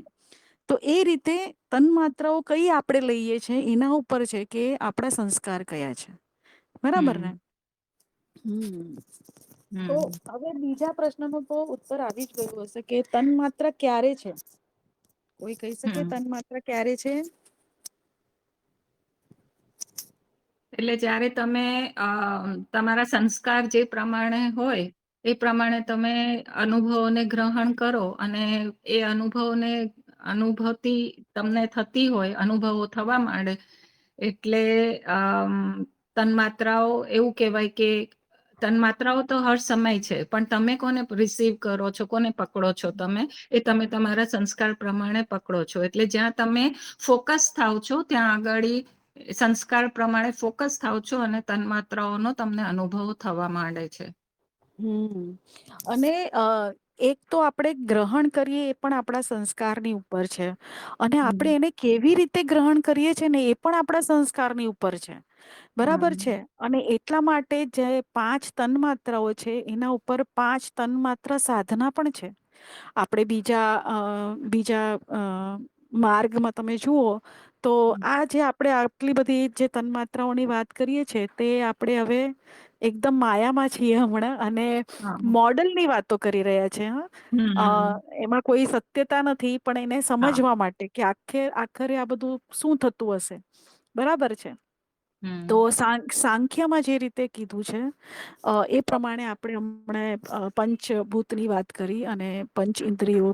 તો એ રીતે તન્માત્રાઓ કઈ આપણે લઈએ છીએ એના ઉપર છે કે આપણા સંસ્કાર કયા છે. બરાબર ને? હમ તો હમ હવે બીજા પ્રશ્નનો તો ઉત્તર આવી જ ગયું હશે કે તન માત્ર ક્યારે છે? કોઈ કહી શકે હમ તન માત્ર ક્યારે છે? એટલે જ્યારે તમે તમારા સંસ્કાર જે પ્રમાણે હોય એ પ્રમાણે તમે અનુભવોને ગ્રહણ કરો અને એ અનુભવતી તમને થતી હોય, અનુભવો થવા માંડે એટલે તન્માત્રાઓ એવું કહેવાય કે તન્માત્રાઓ તો હર સમય છે, પણ તમે કોને રિસીવ કરો છો, કોને પકડો છો તમે, એ તમે તમારા સંસ્કાર પ્રમાણે પકડો છો. એટલે જ્યાં તમે ફોકસ થાવ છો ત્યાં આગળ સંસ્કાર પ્રમાણે ફોકસ થાવ છો અને તન્માત્રાઓનો તમને અનુભવ થવા માંડે છે. અને એક તો આપણે ગ્રહણ કરીએ એ પણ આપણા સંસ્કારની ઉપર છે. અને આપણે હમ એને કેવી રીતે ગ્રહણ કરીએ છીએ ને એ પણ આપણા સંસ્કારની ઉપર છે. બરાબર છે? હમ અને એટલા માટે જે 5 તન્માત્રાઓ છે એના ઉપર 5 તન્માત્રા સાધના પણ છે. આપણે બીજા માર્ગમાં તમે જુઓ તો આ જે આપણે આટલી બધી જે તન્માત્રાઓની વાત કરીએ છીએ તે આપણે હવે એકદમ માયામાં છીએ હમણાં અને હા મોડલની વાતો કરી રહ્યા છે. હમ એમાં કોઈ સત્યતા નથી પણ એને હા સમજવા માટે કે આખરે આ બધું શું થતું હશે. બરાબર છે? તો હમ સાંખ્યમાં જે રીતે કીધું છે એ પ્રમાણે આપણે હમણા પંચભૂતની વાત કરી અને પંચ ઇન્દ્રિયો,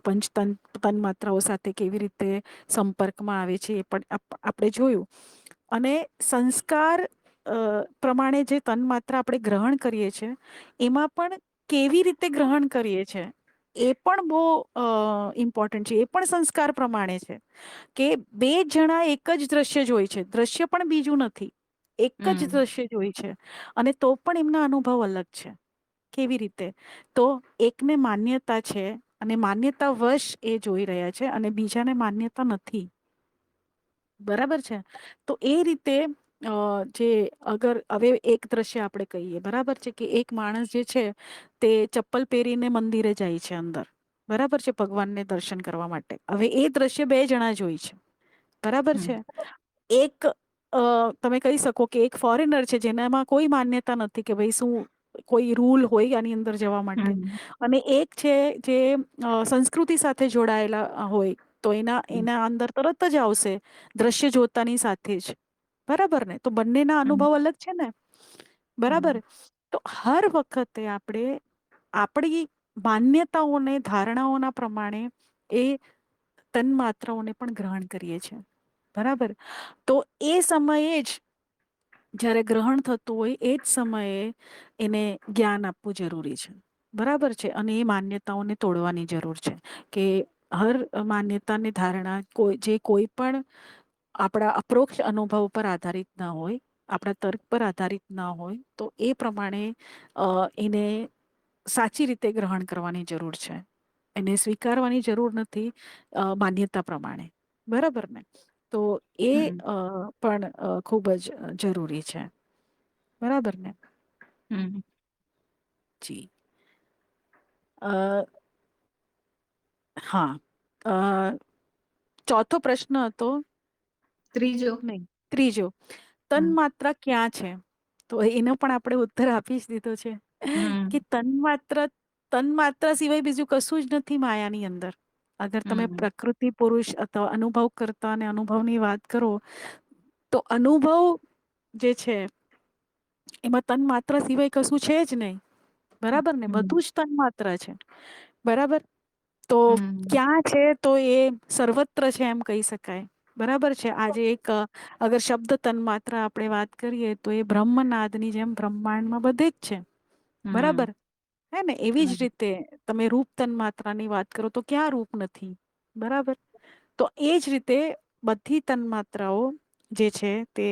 તન્માત્રાઓ સાથે કેવી રીતે સંપર્કમાં આવે છે એ પણ આપણે જોયું. અને સંસ્કાર પ્રમાણે જે તન્માત્રા આપણે ગ્રહણ કરીએ છીએ એમાં પણ કેવી રીતે ગ્રહણ કરીએ છે એ પણ બહુ ઇમ્પોર્ટન્ટ છે. એ પણ સંસ્કાર પ્રમાણે છે. કે બે જણા એક જ દ્રશ્ય જોય છે. દ્રશ્ય પણ બીજું નથી. એક જ હમ દ્રશ્ય જોય છે અને તો પણ એમના અનુભવ અલગ છે. કેવી રીતે? તો એકને માન્યતા છે અને માન્યતા વશ એ જોઈ રહ્યા છે અને બીજાને માન્યતા નથી. બરાબર છે? તો એ રીતે અગર હવે એક દ્રશ્ય આપણે કહીએ. બરાબર છે? કે એક માણસ જે છે તે ચપ્પલ પહેરીને મંદિરે જાય છે અંદર. બરાબર છે, ભગવાનને દર્શન કરવા માટે. હવે એ દ્રશ્ય બે જણા જોઈ છે, બરાબર હમ છે. એક તમે કહી શકો કે એક ફોરેનર છે જેનામાં કોઈ માન્યતા નથી કે ભાઈ શું કોઈ રૂલ હોય આની અંદર જવા માટે, હમ અને એક છે જે સંસ્કૃતિ સાથે જોડાયેલા હોય, તો એના હમ એના અંદર તરત જ આવશે દ્રશ્ય જોતાની સાથે જ. બરાબર ને? તો બંનેના હમ અનુભવ અલગ છે ને, બરાબર. હમ તો હર વખતે આપણે આપણી માન્યતાઓને, ધારણાઓના પ્રમાણે એ તન્માત્રાઓને પણ ગ્રહણ કરીએ છીએ, બરાબર. તો એ સમયે જ જ્યારે ગ્રહણ થતું હોય એ જ સમયે એને જ્ઞાન આપવું જરૂરી છે, બરાબર છે. અને એ માન્યતાઓને તોડવાની જરૂર છે કે હર માન્યતાની ધારણા જે કોઈ પણ આપણા અપ્રોક્ષ અનુભવ પર આધારિત ના હોય, આપણા તર્ક પર આધારિત ના હોય, તો એ પ્રમાણે એને સાચી રીતે ગ્રહણ કરવાની જરૂર છે. એને સ્વીકારવાની જરૂર નથી માન્યતા પ્રમાણે, બરાબર ને? તો એ હમ પણ ખૂબ જ જરૂરી છે, બરાબર ને? હમ જી. હા. ચોથો પ્રશ્ન હતો. ત્રીજો. નહીં, ત્રીજો. હમ તન્માત્રા ક્યાં છે? તો એનો પણ આપણે ઉત્તર આપી જ દીધો છે કે હમ તન્માત્રા સિવાય બીજું કશું જ નથી માયાની અંદર. અગર તમે હમ પ્રકૃતિ પુરુષ અથવા અનુભવ કરતા અને અનુભવની વાત કરો, તો અનુભવ જે છે એમાં તન માત્ર સિવાય કશું છે જ નહીં, બરાબર ને? હમ બધું જ તન માત્ર છે, બરાબર. તો હમ ક્યાં છે? તો એ સર્વત્ર છે એમ કહી શકાય, બરાબર છે. આજે એક અગર શબ્દ તન માત્ર આપણે વાત કરીએ તો એ બ્રહ્મનાદની જેમ બ્રહ્માંડમાં બધે જ છે, હમ બરાબર હે ને? એવી જ હમ રીતે તમે રૂપ તન માત્રાની વાત કરો તો ક્યાં રૂપ નથી, બરાબર. તો એ જ રીતે બધી તન્માત્રાઓ જે છે તે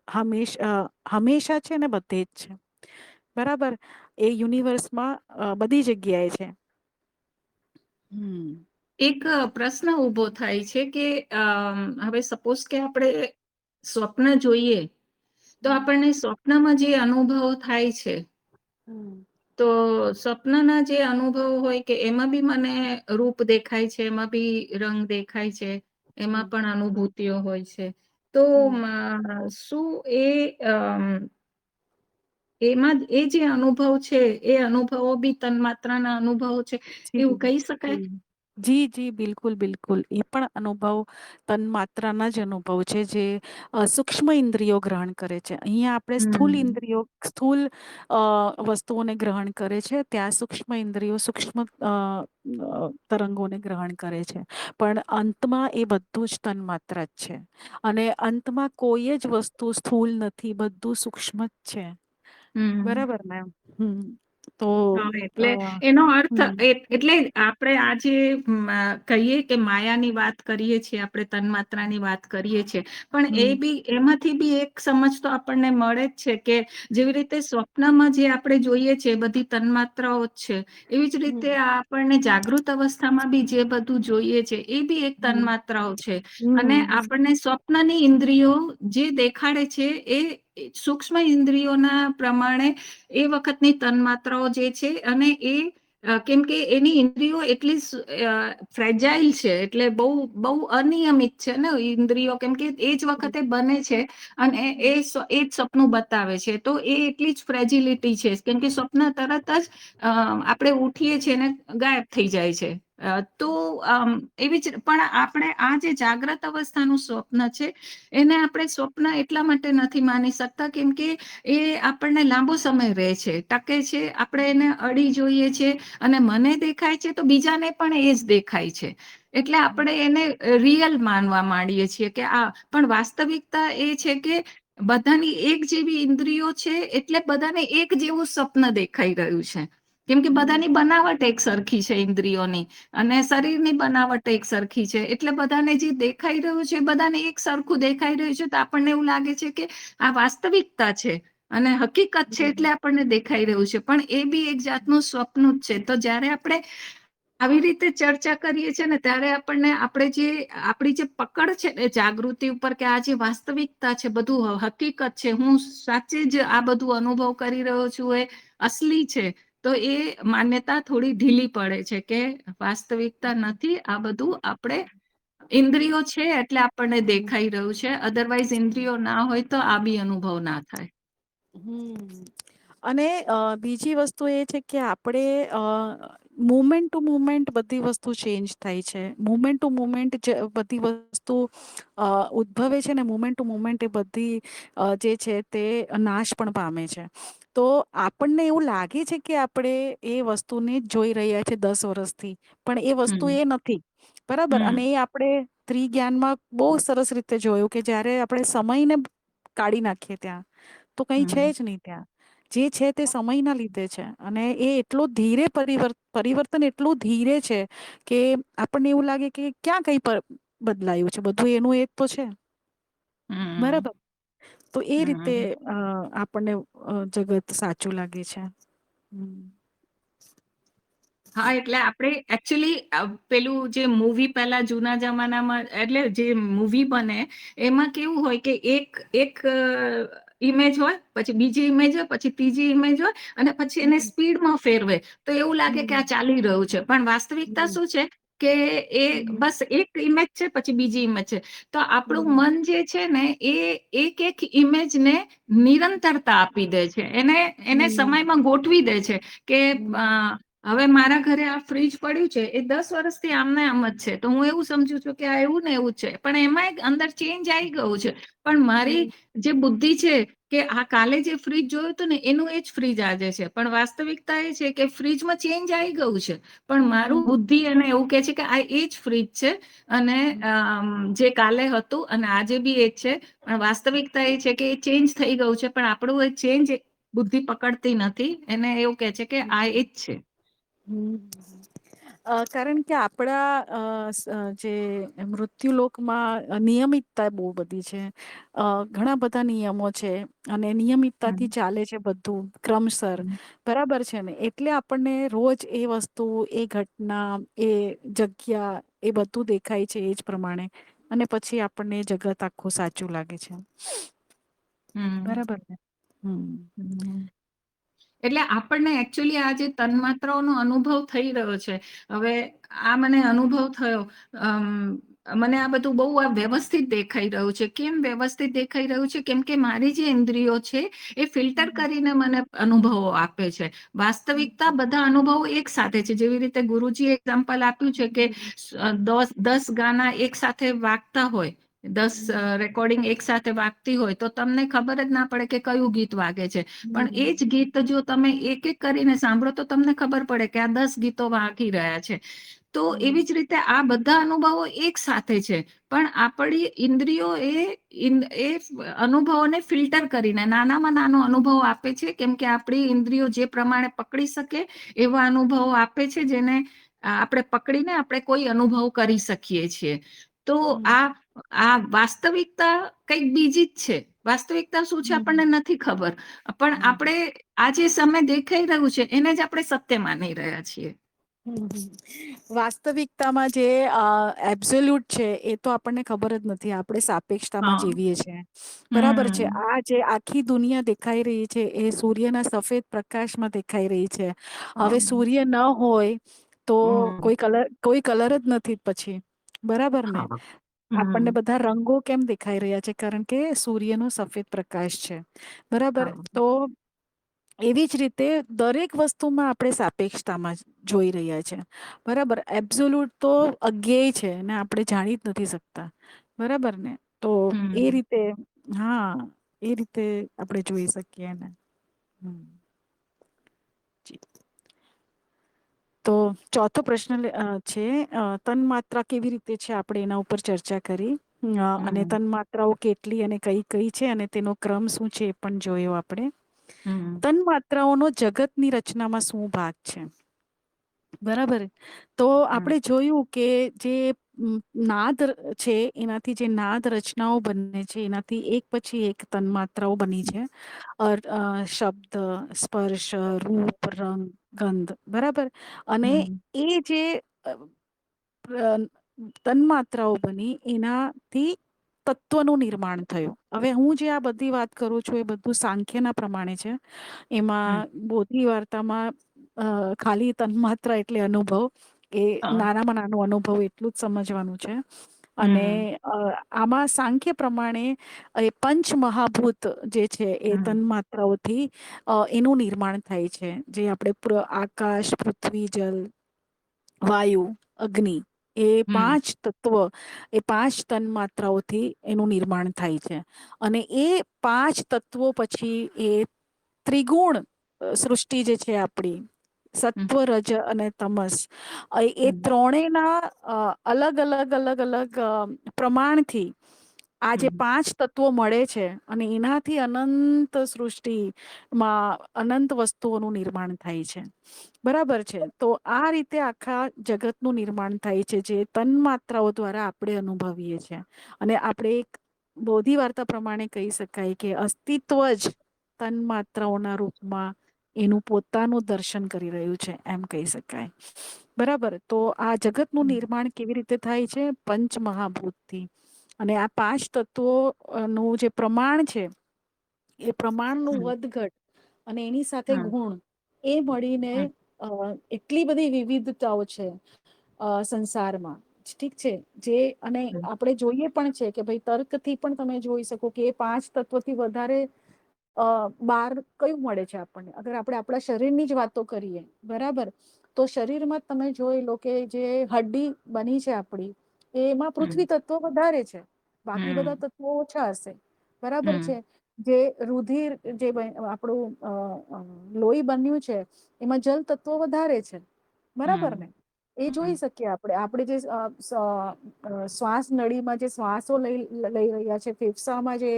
હંમેશા છે ને બધે જ છે, બરાબર. એ યુનિવર્સમાં બધી જગ્યાએ છે. એક પ્રશ્ન ઊભો થાય છે કે હવે સપોઝ કે આપણે સ્વપ્ન જોઈએ તો હમ આપણને સ્વપ્નમાં જે અનુભવો થાય છે, હમ તો સ્વપ્નના જે અનુભવો હોય કે એમાં બી મને રૂપ દેખાય છે, એમાં બી રંગ દેખાય છે, એમાં હમ પણ અનુભૂતિઓ હોય છે. તો હમ શું એમાં એ જે અનુભવ છે એ અનુભવો બી તન્માત્રાના અનુભવો છે, એવું જી કહી શકાય? જી જી જી, બિલકુલ બિલકુલ. એ પણ અનુભવ તન્માત્રાના જ અનુભવ છે જે સૂક્ષ્મ ઇન્દ્રિયો ગ્રહણ કરે છે. અહીંયા આપણે સ્થૂલ હમ ઇન્દ્રિયો, સ્થૂલ વસ્તુઓને ગ્રહણ કરે છે, ત્યાં સૂક્ષ્મ ઇન્દ્રિયો સૂક્ષ્મ તરંગોને ગ્રહણ કરે છે. પણ અંતમાં એ બધું જ તન્માત્ર જ છે. અને અંતમાં કોઈ જ વસ્તુ સ્થૂલ નથી, બધું સૂક્ષ્મ જ છે, હમ બરાબર ને? તો હા, એટલે એનો અર્થ હમ એટલે આપણે આજે કહીએ કે માયાની વાત કરીએ છીએ, આપણે તન્માત્રાની વાત કરીએ છીએ, પણ હમ એમાંથી બી એક સમજ તો આપણને મળે જ છે કે જેવી રીતે સ્વપ્નમાં જે આપણે જોઈએ છે બધી તન્માત્રાઓ જ છે, એવી જ રીતે હમ આપણને જાગૃત અવસ્થામાં બી જે બધું જોઈએ છે એ બી એક હમ તન્માત્રાઓ છે. અને હમ આપણને સ્વપ્નની ઇન્દ્રિયો જે દેખાડે છે એ સૂક્ષ્મ ઇન્દ્રિયોના પ્રમાણે એ વખતની તન્માત્રાઓ જે છે, અને કેમ કે એની ઇન્દ્રિયો એટલી ફ્રેજાઇલ છે, એટલે બહુ બહુ અનિયમિત છે ને ઇન્દ્રિયો, કેમ કે એ જ વખતે બને છે અને એ જ સપનું બતાવે છે, તો એ એટલી જ ફ્રેજિલિટી છે, કેમ કે સ્વપ્ન તરત જ આપણે ઉઠીએ છીએ ને ગાયબ થઈ જાય છે. તો એવી જ પણ આપણે આ જે જાગ્રત અવસ્થાનું સ્વપ્ન છે એને આપણે સ્વપ્ન એટલા માટે નથી માની શકતા કેમ કે એ આપણને લાંબો સમય રહે છે, ટકે છે, આપણે એને અડી જોઈએ છે અને મને દેખાય છે તો બીજાને પણ એ જ દેખાય છે, એટલે આપણે એને રિયલ માનવા માંડીએ છીએ કે પણ વાસ્તવિકતા એ છે કે બધાની એક જેવી ઇન્દ્રિયો છે, એટલે બધાને એક જેવું સ્વપ્ન દેખાઈ રહ્યું છે, કેમ કે બધાની બનાવટ એક સરખી છે ઇન્દ્રિયોની, અને શરીરની બનાવટ એક સરખી છે, એટલે બધાને જે દેખાઈ રહ્યું છે બધાને એક સરખું દેખાઈ રહ્યું છે, તો આપણને એવું લાગે છે કે આ વાસ્તવિકતા છે અને હકીકત છે, એટલે આપણને દેખાઈ રહ્યું છે, પણ એ બી એક જાતનું સ્વપ્ન જ છે. તો જયારે આપણે આવી રીતે ચર્ચા કરીએ છીએ ને ત્યારે આપણને આપણી જે પકડ છે ને જાગૃતિ ઉપર, કે આ જે વાસ્તવિકતા છે, બધું હકીકત છે, હું સાચે જ આ બધું અનુભવ કરી રહ્યો છું, એ અસલી છે, તો એ માન્યતા થોડી ઢીલી પડે છે કે વાસ્તવિકતા નથી, આ બધું આપણે ઇન્દ્રિયો છે એટલે આપણને દેખાઈ રહ્યું છે, અદરવાઈઝ ઇન્દ્રિયો ના હોય તો આ બી અનુભવ ના થાય. હમ અને બીજી વસ્તુ એ છે કે આપણે મુમેન્ટ ટુ મુમેન્ટ બધી વસ્તુ ચેન્જ થાય છે. મુમેન્ટ ટુ મુમેન્ટ બધી વસ્તુ ઉદ્ભવે છે ને મુમેન્ટ ટુ મુમેન્ટ એ બધી જે છે તે નાશ પણ પામે છે. તો આપણને એવું લાગે છે કે આપણે એ વસ્તુને જ જોઈ રહ્યા છે 10 વર્ષથી, પણ એ વસ્તુ હમ એ નથી. બરાબર. અને હમ એ આપણે ત્રિજ્ઞાનમાં બહુ સરસ રીતે જોયું કે જયારે આપણે સમયને કાઢી નાખીએ ત્યાં તો કઈ છે હમ જ નહીં ત્યાં. જે છે તે સમયના લીધે છે. અને એ એટલો ધીરે પરિવર્તન એટલું ધીરે છે કે આપણને એવું લાગે કે ક્યાં કઈ બદલાયું છે, બધું એનું એક તો છે. હમ બરાબર. તો એ રીતે હમ આપણને જગત સાચું લાગે છે. હા, એટલે આપણે એકચ્યુઅલી પેલું જે મૂવી પહેલા જૂના જમાનામાં એટલે જે મૂવી બને એમાં કેવું હોય કે એક ઇમેજ હોય, પછી બીજી ઇમેજ હોય, પછી ત્રીજી ઇમેજ હોય અને પછી એને સ્પીડમાં ફેરવે તો એવું લાગે કે આ ચાલી રહ્યું છે. પણ વાસ્તવિકતા શું છે કે એ બસ એક ઇમેજ છે, પછી બીજી ઇમેજ છે. તો આપણું મન જે છે ને એ એક એક ઇમેજને નિરંતરતા આપી દે છે, એને સમયમાં ગોઠવી દે છે કે હવે મારા ઘરે આ ફ્રીજ પડ્યું છે એ 10 વર્ષથી આમને આમ જ છે, તો હું એવું સમજુ છું કે આ એવું ને એવું જ છે, પણ એમાં એક અંદર ચેન્જ આવી ગયું છે. પણ મારી જે બુદ્ધિ છે કે આ કાલે જે ફ્રીજ જોયું હતું ને એનું એ જ ફ્રીજ આજે છે, પણ વાસ્તવિકતા એ છે કે ફ્રીજમાં ચેન્જ આવી ગયું છે, પણ મારું બુદ્ધિ એને એવું કે છે કે આ એ જ ફ્રીજ છે અને જે કાલે હતું અને આજે બી એ જ છે. પણ વાસ્તવિકતા એ છે કે એ ચેન્જ થઈ ગયું છે, પણ આપણું એ ચેન્જ બુદ્ધિ પકડતી નથી, એને એવું કે છે કે આ એ જ છે. કારણ કે આપણા જે મૃત્યુલોકમાં નિયમિતતા બહુ બધી છે. ઘણા બધા નિયમો છે અને નિયમિતતાથી હમ ચાલે છે બધું ક્રમસર. હમ બરાબર છે ને. એટલે આપણને રોજ એ વસ્તુ, એ ઘટના, એ જગ્યા એ બધું દેખાય છે એજ પ્રમાણે. અને પછી આપણને જગત આખું સાચું લાગે છે. હમ બરાબર ને. હમ. એટલે આપણને એકચ્યુઅલી આ જે તન્માત્રાઓનો અનુભવ થઈ રહ્યો છે, હવે આ મને અનુભવ થયો. મને આ બધું બહુ વ્યવસ્થિત દેખાઈ રહ્યું છે. કેમ વ્યવસ્થિત દેખાઈ રહ્યું છે? કેમ કે મારી જે ઇન્દ્રિયો છે એ ફિલ્ટર કરીને મને અનુભવો આપે છે. વાસ્તવિકતા બધા અનુભવો એક સાથે છે. જેવી રીતે ગુરુજી એક્ઝામ્પલ આપ્યું છે કે 10 ગાના એક સાથે વાગતા હોય, 10 રેકોર્ડિંગ એક સાથે વાગતી હોય તો તમને ખબર જ ના પડે કે કયું ગીત વાગે છે. પણ એ જ ગીત જો તમે એક એક કરીને સાંભળો તો તમને ખબર પડે કે આ 10 ગીતો વાગી રહ્યા છે. તો એવી જ રીતે આ બધા અનુભવો એક સાથે છે. પણ આપણી ઇન્દ્રિયો એ અનુભવોને ફિલ્ટર કરીને નાનામાં નાનો અનુભવ આપે છે, કેમ કે આપણી ઇન્દ્રિયો જે પ્રમાણે પકડી શકે એવા અનુભવો આપે છે, જેને આપણે પકડીને આપણે કોઈ અનુભવ કરી શકીએ છીએ. તો આ વાસ્તવિકતા કંઈક બીજી જ છે. વાસ્તવિકતા શું છે આપણને નથી ખબર. પણ આપણે આ જે સમય દેખાઈ રહ્યું છે એને જ આપણે સત્ય માની રહ્યા છીએ. વાસ્તવિકતામાં જે એબ્સોલ્યુટ છે એ તો આપણને ખબર જ નથી. આપણે સાપેક્ષતામાં હા જીવીએ છીએ. બરાબર છે. હમ આ જે આખી દુનિયા દેખાઈ રહી છે એ સૂર્યના સફેદ પ્રકાશમાં દેખાઈ રહી છે. હવે હા સૂર્ય ન હોય તો હમ કોઈ કલર જ નથી પછી. બરાબર ને. હા આપણને હમ બધા રંગો કેમ દેખાઈ રહ્યા છે? કારણ કે સૂર્યનો સફેદ પ્રકાશ છે. બરાબર. હા તો એવી જ રીતે દરેક વસ્તુમાં આપણે સાપેક્ષતામાં જોઈ રહ્યા છે. બરાબર. એબ્ઝોલ્યુટ તો અજ્ઞેય છે ને આપણે જાણી જ નથી શકતા. બરાબર ને. તો એ હમ રીતે હા, એ રીતે આપણે જોઈ શકીએ એને. તો ચોથો પ્રશ્ન છે, તન માત્રા કેવી રીતે છે? આપણે એના ઉપર ચર્ચા કરી. અને હમ તન માત્રાઓ કેટલી અને કઈ કઈ છે અને તેનો ક્રમ શું છે એ પણ જોયો આપણે. હમ તન માત્રાઓનો જગતની રચનામાં શું ભાગ છે? બરાબર. તો હમ આપણે જોયું કે જે નાદ છે એનાથી જે નાદ રચનાઓ બને છે એનાથી એક પછી એક તન્માત્રાઓ બની છે. શબ્દ, સ્પર્શ, રૂપ, રંગ, ગંધ. બરાબર. અને હમ એ જે તન્માત્રાઓ બની એનાથી તત્વનું નિર્માણ થયું. હવે હું જે આ બધી વાત કરું છું એ બધું સાંખ્યના પ્રમાણે છે. હમ એમાં બોધી વાર્તામાં ખાલી તન્માત્ર એટલે અનુભવ, એ હા. નાનામાં નાનું અનુભવ એટલું જ સમજવાનું છે. અને હમ આમાં સાંખ્ય પ્રમાણે એ પંચ મહાભૂત જે છે એ હમ તન્માત્રાઓથી એનું નિર્માણ થાય છે. જે આપણે આકાશ, પૃથ્વી, જલ, વાયુ, અગ્નિ, એ હમ પાંચ તત્વ, એ પાંચ તન્માત્રાઓથી એનું નિર્માણ થાય છે. અને એ પાંચ તત્વો પછી એ ત્રિગુણ સૃષ્ટિ જે છે આપણી, હમ સત્વ, રજ અને તમસ, એ હમ ત્રણેયના અલગ અલગ અલગ અલગ પ્રમાણથી આ જે હમ પાંચ તત્વો મળે છે, અને એનાથી અનંત સૃષ્ટિમાં અનંત વસ્તુઓનું નિર્માણ થાય છે. બરાબર છે. તો આ રીતે આખા જગતનું નિર્માણ થાય છે, જે તન્માત્રાઓ દ્વારા આપણે અનુભવીએ છીએ. અને આપણે એક બોધિ વાર્તા પ્રમાણે કહી શકાય કે અસ્તિત્વ જ તન્માત્રાઓના રૂપમાં એનું પોતાનું દર્શન કરી રહ્યું છે, એમ કહી શકાય. બરાબર. તો આ જગતનું હમ નિર્માણ કેવી રીતે થાય છે? પંચ મહાભૂતથી. અને આ પાંચ તત્વોનું જે પ્રમાણ છે, એ પ્રમાણનું હમ વધઘટ અને એની સાથે હમ ગુણ, એ મળીને હમ એટલી બધી વિવિધતાઓ છે સંસારમાં. ઠીક છે. જે અને આપણે જોઈએ પણ છે કે ભાઈ તર્કથી પણ તમે જોઈ શકો કે એ પાંચ તત્વોથી વધારે બાર કયું મળે છે આપણને. અગર આપણે આપણા શરીરની જ વાતો કરીએ, બરાબર, તો શરીરમાં તમે જોઈ લો કે જે હડ્ડી બની છે આપણી, એમાં પૃથ્વી હમ તત્વો વધારે છે, બાકી બધા હમ તત્વો ઓછા હશે. બરાબર હમ છે. જે રુધિર, જે આપણું લોહી બન્યું છે, એમાં જલ તત્વો વધારે છે. બરાબર ને? હમ એ જોઈ શકીએ આપણે. આપણે જે શ્વાસ નળીમાં જે શ્વાસો લઈ રહ્યા છે, ફેફસામાં જે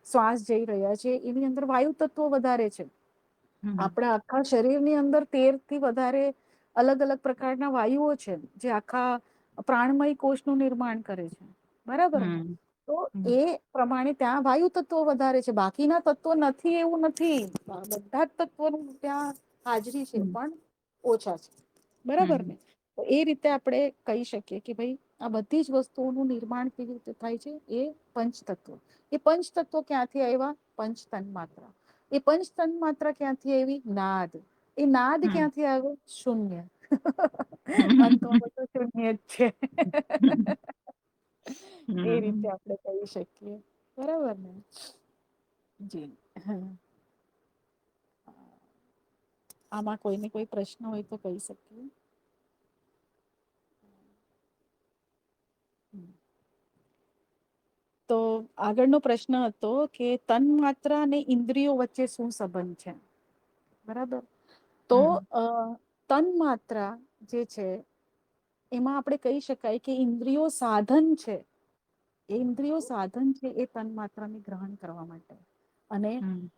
શ્વાસ જઈ રહ્યા છે, એની અંદર વાયુ તત્વો વધારે છે. હમ આપણા આખા શરીરની અંદર 13 થી વધારે અલગ અલગ પ્રકારના વાયુઓ છે, જે આખા પ્રાણમય કોષનું નિર્માણ કરે છે. બરાબર ને? હમ તો હમ એ પ્રમાણે ત્યાં વાયુ તત્વો વધારે છે. બાકીના તત્વો નથી એવું નથી. બધા જ તત્વોનું ત્યાં હાજરી છે, હમ પણ ઓછા છે. બરાબર હમ ને? તો એ રીતે આપણે કહી શકીએ કે ભાઈ આ બધી જ વસ્તુઓનું નિર્માણ કેવી રીતે થાય છે, એ પંચતત્વો. એ પંચતત્વો ક્યાંથી આવ્યા? પંચ તન્માત્રા. એ પંચ તન્માત્રા ક્યાંથી આવી? નાદ. એ નાદ હમ ક્યાંથી આવ્યો? શૂન્ય. અંતમાં હમ બધું શૂન્ય જ છે. એ રીતે હમ આપણે કહી શકીએ. બરાબર ને? જી હા. આમાં કોઈને કોઈ પ્રશ્ન હોય તો કહી શકીએ. તો આગળનો પ્રશ્ન હતો કે તન્માત્રા અને ઇન્દ્રિયો વચ્ચે શું સંબંધ છે? બરાબર. તો તન્માત્રા જે છે, એમાં આપણે કહી શકાય કે ઇન્દ્રિયો સાધન છે. એ ઇન્દ્રિયો સાધન છે એ તન્માત્રાને ગ્રહણ કરવા માટે અને હમ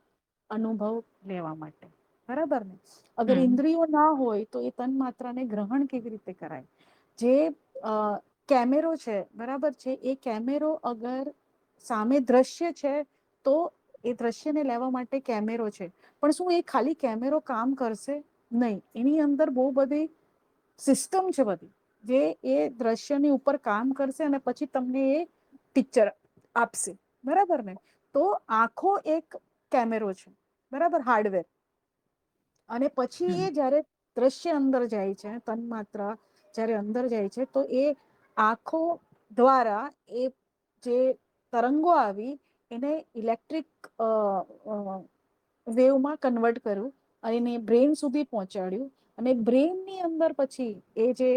અનુભવ લેવા માટે. બરાબર ને? અગર હમ ઇન્દ્રિયો ના હોય તો એ તન્માત્રાને ગ્રહણ કેવી રીતે કરાય? જે કેમેરો છે, બરાબર છે, એ કેમેરો અગર સામે દ્રશ્ય છે, તો એ દ્રશ્યને લેવા માટે કેમેરો છે. પણ શું એ ખાલી કેમેરો કામ કરશે? નહીં. એની અંદર બહુ બધી સિસ્ટમ છે બધી, જે એ દ્રશ્યની ઉપર કામ કરશે અને પછી તમને એ પિક્ચર આપશે. બરાબર ને? તો આંખો એક કેમેરો છે. બરાબર? હાર્ડવેર. અને પછી એ હમ જયારે દ્રશ્ય અંદર જાય છે, તન્માત્રા જયારે અંદર જાય છે, તો એ આંખો દ્વારા એ જે તરંગો આવી એને ઇલેક્ટ્રિક વેવમાં કન્વર્ટ કર્યું અને એને બ્રેન સુધી પહોંચાડ્યું. અને બ્રેનની અંદર પછી એ જે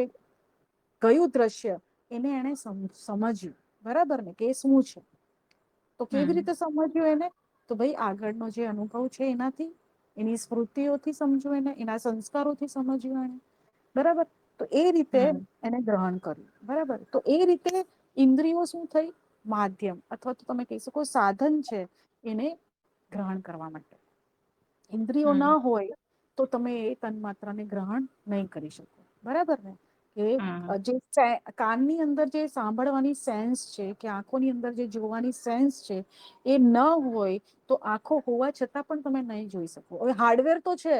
કયું દ્રશ્ય એને એને સમજ્યું. બરાબર ને? કે શું છે. તો કેવી હમ રીતે સમજ્યું એને? તો ભાઈ આગળનો જે અનુભવ છે એનાથી, એની સ્મૃતિઓથી સમજ્યું એને, એના સંસ્કારોથી સમજ્યું એને. બરાબર? તો એ રીતે હમ એને ગ્રહણ કર્યું. બરાબર? તો એ રીતે ઇન્દ્રિયો શું થઈ? માધ્યમ, અથવા તો તમે કહી શકો સાધન છે એને ગ્રહણ કરવા માટે. ઇન્દ્રિયો ના હમ હોય તો તમે એ તન્માત્રાને ગ્રહણ નહીં કરી શકો. બરાબર ને? કે હમ જે કાનની અંદર જે સાંભળવાની સેન્સ છે, કે આંખોની અંદર જે જોવાની સેન્સ છે, એ ન હોય તો આંખો હોવા છતાં પણ તમે નહીં જોઈ શકો. હવે હાર્ડવેર તો છે,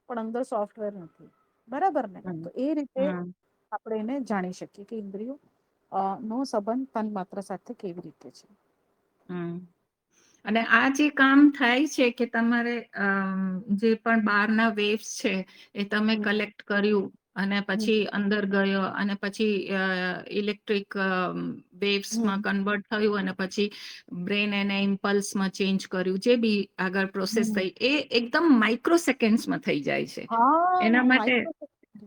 પણ અંદર સોફ્ટવેર નથી. બરાબર ને? તો હમ એ રીતે હમ આપણે એને જાણી શકીએ કે ઇન્દ્રિયો નો સંબંધ તન્માત્રા સાથે કેવી રીતે છે. હમ અને આ જે કામ થાય છે કે તમારે જે પણ બહારના વેવ્સ છે એ તમે કલેક્ટ કર્યું અને પછી અંદર ગયો અને પછી ઇલેક્ટ્રિક વેવ્સમાં કન્વર્ટ થયું અને પછી બ્રેન એને ઇમ્પલ્સમાં ચેન્જ કર્યું, જે બી આગળ પ્રોસેસ થઈ એ એકદમ માઇક્રો સેકન્ડ્સમાં થઈ જાય છે. એના હા, માટે માઇક્રો.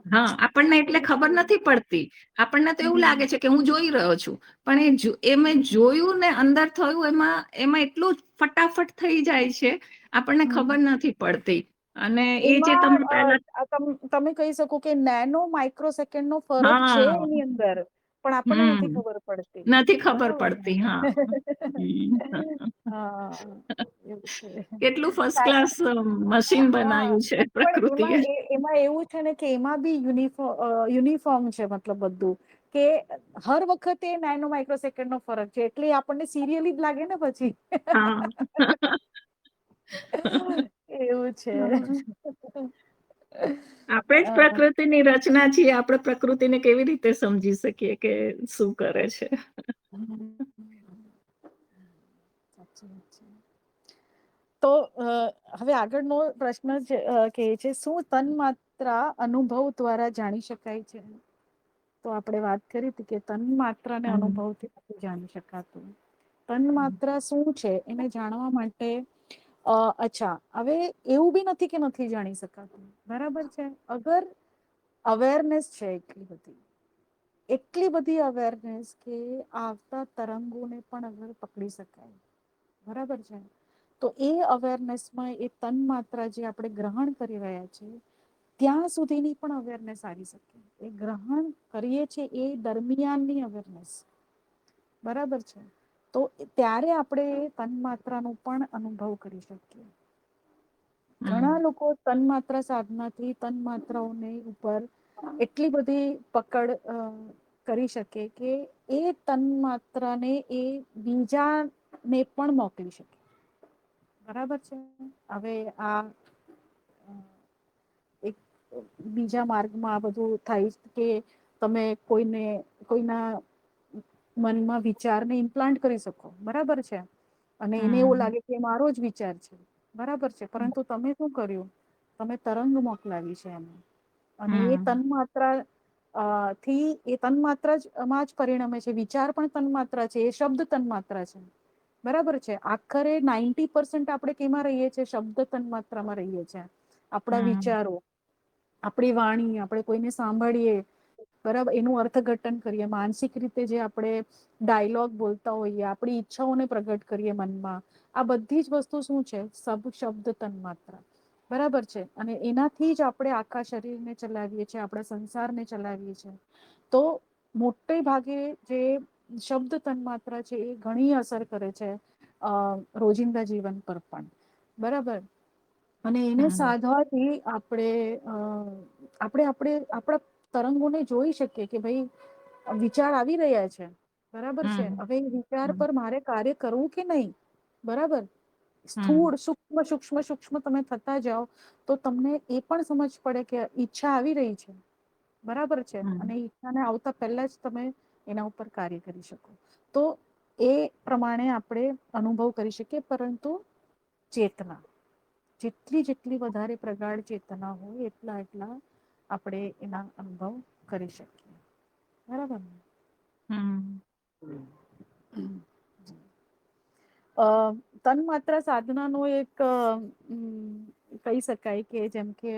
હા, આપણને એટલે ખબર નથી પડતી. આપણને તો એવું લાગે છે કે હું જોઈ રહ્યો છું, પણ એ મેં જોયું ને અંદર થયું એમાં એટલું ફટાફટ થઈ જાય છે, આપણને ખબર નથી પડતી. અને એ જે એમાં તમે પહેલા તમે કહી શકો કે નેનો માઇક્રો સેકન્ડ નો ફરક છે હા એની અંદર, પણ આપણને નથી હમ ખબર પડતી. નથી ખબર બરાબર ને? પડતી હા હમ. હા, એવું છે. કેટલું ફર્સ્ટ ક્લાસ મશીન હા, બનાવ્યું છે પણ પ્રકૃતિએ. એમાં એવું છે ને કે એમાં બી યુનિફોર્મ છે, મતલબ બધું કે હર વખતે નેનો માઇક્રો સેકન્ડ નો ફરક છે, એટલે આપણને સિરિયલી જ લાગે ને પછી. હા. એવું છે. આપણે જ પ્રકૃતિની રચના છીએ, આપણે પ્રકૃતિને કેવી રીતે સમજી શકીએ કે શું કરે છે. સાચી વાત છે. તો હવે આગળનો પ્રશ્ન કે છે, શું તન માત્રા અનુભવ દ્વારા જાણી શકાય છે? તો આપણે વાત કરી હતી કે તન માત્રાને હમ અનુભવથી નથી જાણી શકાતું. તન માત્રા શું છે એને જાણવા માટે અચ્છા, હવે એવું બી નથી કે નથી જાણી શકાતું, બરાબર છે. અગર અવેરનેસ છે એટલી બધી અવેરનેસ કે આવતા તરંગોને પણ અગર પકડી શકાય, બરાબર છે. તો એ અવેરનેસમાં એ તન માત્રા જે આપણે ગ્રહણ કરી રહ્યા છીએ ત્યાં સુધીની પણ અવેરનેસ આવી શકે. એ ગ્રહણ કરીએ છીએ એ દરમિયાનની અવેરનેસ, બરાબર છે. તો ત્યારે આપણે તન માત્રાનો પણ અનુભવ કરી શકીએ. ઘણા હમ લોકો તન્માત્રા સાધનાથી તન્માત્રાઓને ઉપર એટલી બધી પકડ કરી શકે કે એ તન માત્રાને એ બીજાને પણ મોકલી શકે, બરાબર છે. હવે આ એક બીજા માર્ગમાં આ બધું થાય કે તમે કોઈના મનમાં વિચારને ઇમ્પ્લાન્ટ કરી શકો, બરાબર છે. અને એને એવું હમ લાગે કે મારો જ વિચાર છે, બરાબર છે. પરંતુ તમે શું કર્યું, તમે તરંગ મોકલાવી છે એને, અને એ હમ તન્માત્રા થી એ તન્માત્રા માં જ પરિણમે છે. વિચાર પણ તન્માત્રા છે, એ શબ્દ તન્માત્રા છે, બરાબર છે. આખરે 90% આપણે કેમાં રહીએ છીએ? શબ્દ તન્માત્રામાં રહીએ છીએ. આપણા હમ વિચારો, આપણી વાણી, આપણે કોઈને સાંભળીએ, બરાબર, એનું અર્થઘટન કરીએ, માનસિક રીતે જે આપણે ડાયલોગ બોલતા હોઈએ, આપણી ઈચ્છાઓને પ્રગટ કરીએ મનમાં, આ બધી જ વસ્તુ શું છે? શબ્દ તન્માત્રા, બરાબર છે. અને એનાથી જ આપણે આખા શરીરને ચલાવીએ છીએ, આપણા સંસારને ચલાવીએ છીએ. તો મોટે ભાગે જે શબ્દ તન્માત્રા છે એ ઘણી અસર કરે છે રોજિંદા જીવન પર પણ, બરાબર. અને એને હમ સાધવાથી આપણે આપણા તરંગોને જોઈ શકીએ કે ભાઈ વિચાર આવી રહ્યા છે, બરાબર છે. હમ હવે વિચાર હમ પર મારે કાર્ય કરવું કે નહીં, બરાબર. હમ સ્થૂળ સૂક્ષ્મ તમે થતા જાઓ તો તમને એ પણ સમજ પડે કે ઈચ્છા આવી રહી છે, બરાબર છે. હમ અને ઈચ્છાને આવતા પહેલા જ તમે એના ઉપર કાર્ય કરી શકો. તો એ પ્રમાણે આપણે અનુભવ કરી શકીએ. પરંતુ ચેતના જેટલી વધારે પ્રગાઢ ચેતના હોય એટલા આપણે એના અનુભવ કરી શકીએ, બરાબર ને? હમ તન્માત્રા સાધના નો એક કહી શકાય કે જેમ કે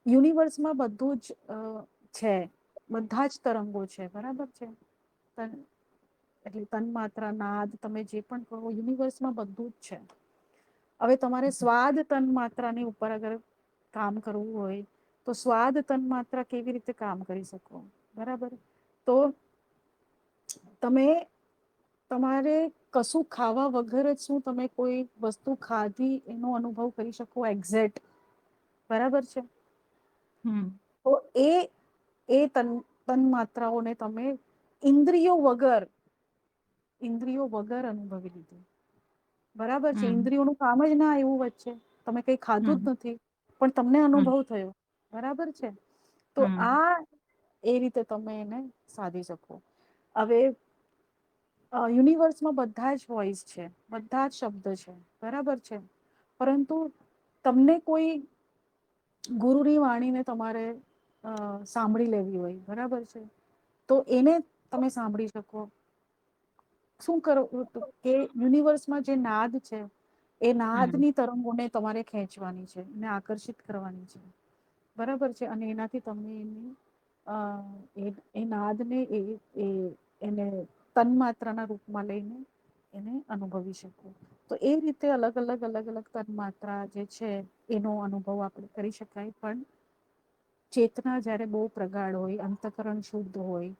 યુનિવર્સમાં બધું જ છે, બધા જ તરંગો છે, બરાબર છે. એટલે તન્માત્રા, નાદ, તમે જે પણ કહો, યુનિવર્સમાં બધું જ છે. હવે તમારે સ્વાદ તન માત્રાની ઉપર અગર કામ કરવું હોય તો સ્વાદ તન માત્રા કેવી રીતે કામ કરી શકો, બરાબર. તો તમે તમારે કશું ખાવા વગર જ શું તમે કોઈ વસ્તુ ખાધી એનો અનુભવ કરી શકો એક્ઝેક્ટ, બરાબર છે. હમ તો એ તન માત્રાઓને તમે ઇન્દ્રિયો વગર અનુભવી લીધું, બરાબર છે. હમ ઇન્દ્રિયોનું કામ જ ના એવું વચ્ચે તમે કઈ ખાધું જ હમ નથી પણ તમને હમ અનુભવ થયો, બરાબર છે. તો હમ એ રીતે તમે એને સાધી શકો. હવે યુનિવર્સમાં બધા જ વોઇસ છે, બધા જ શબ્દ છે, બરાબર છે. પરંતુ તમને કોઈ ગુરુની વાણીને તમારે સાંભળી લેવી હોય, બરાબર છે, તો એને તમે સાંભળી શકો. શું કરો કે યુનિવર્સમાં જે નાદ છે એ હમ નાદની તરંગોને તમારે ખેંચવાની છે, એને આકર્ષિત કરવાની છે, બરાબર છે. અને એનાથી તમને એ નાદને એને તન્માત્રાના રૂપમાં લઈને એને અનુભવી શકો. તો એ રીતે અલગ અલગ અલગ અલગ તન્માત્રા જે છે એનો અનુભવ આપણે કરી શકાય. પણ ચેતના જયારે બહુ પ્રગાઢ હોય, અંતકરણ શુદ્ધ હોય,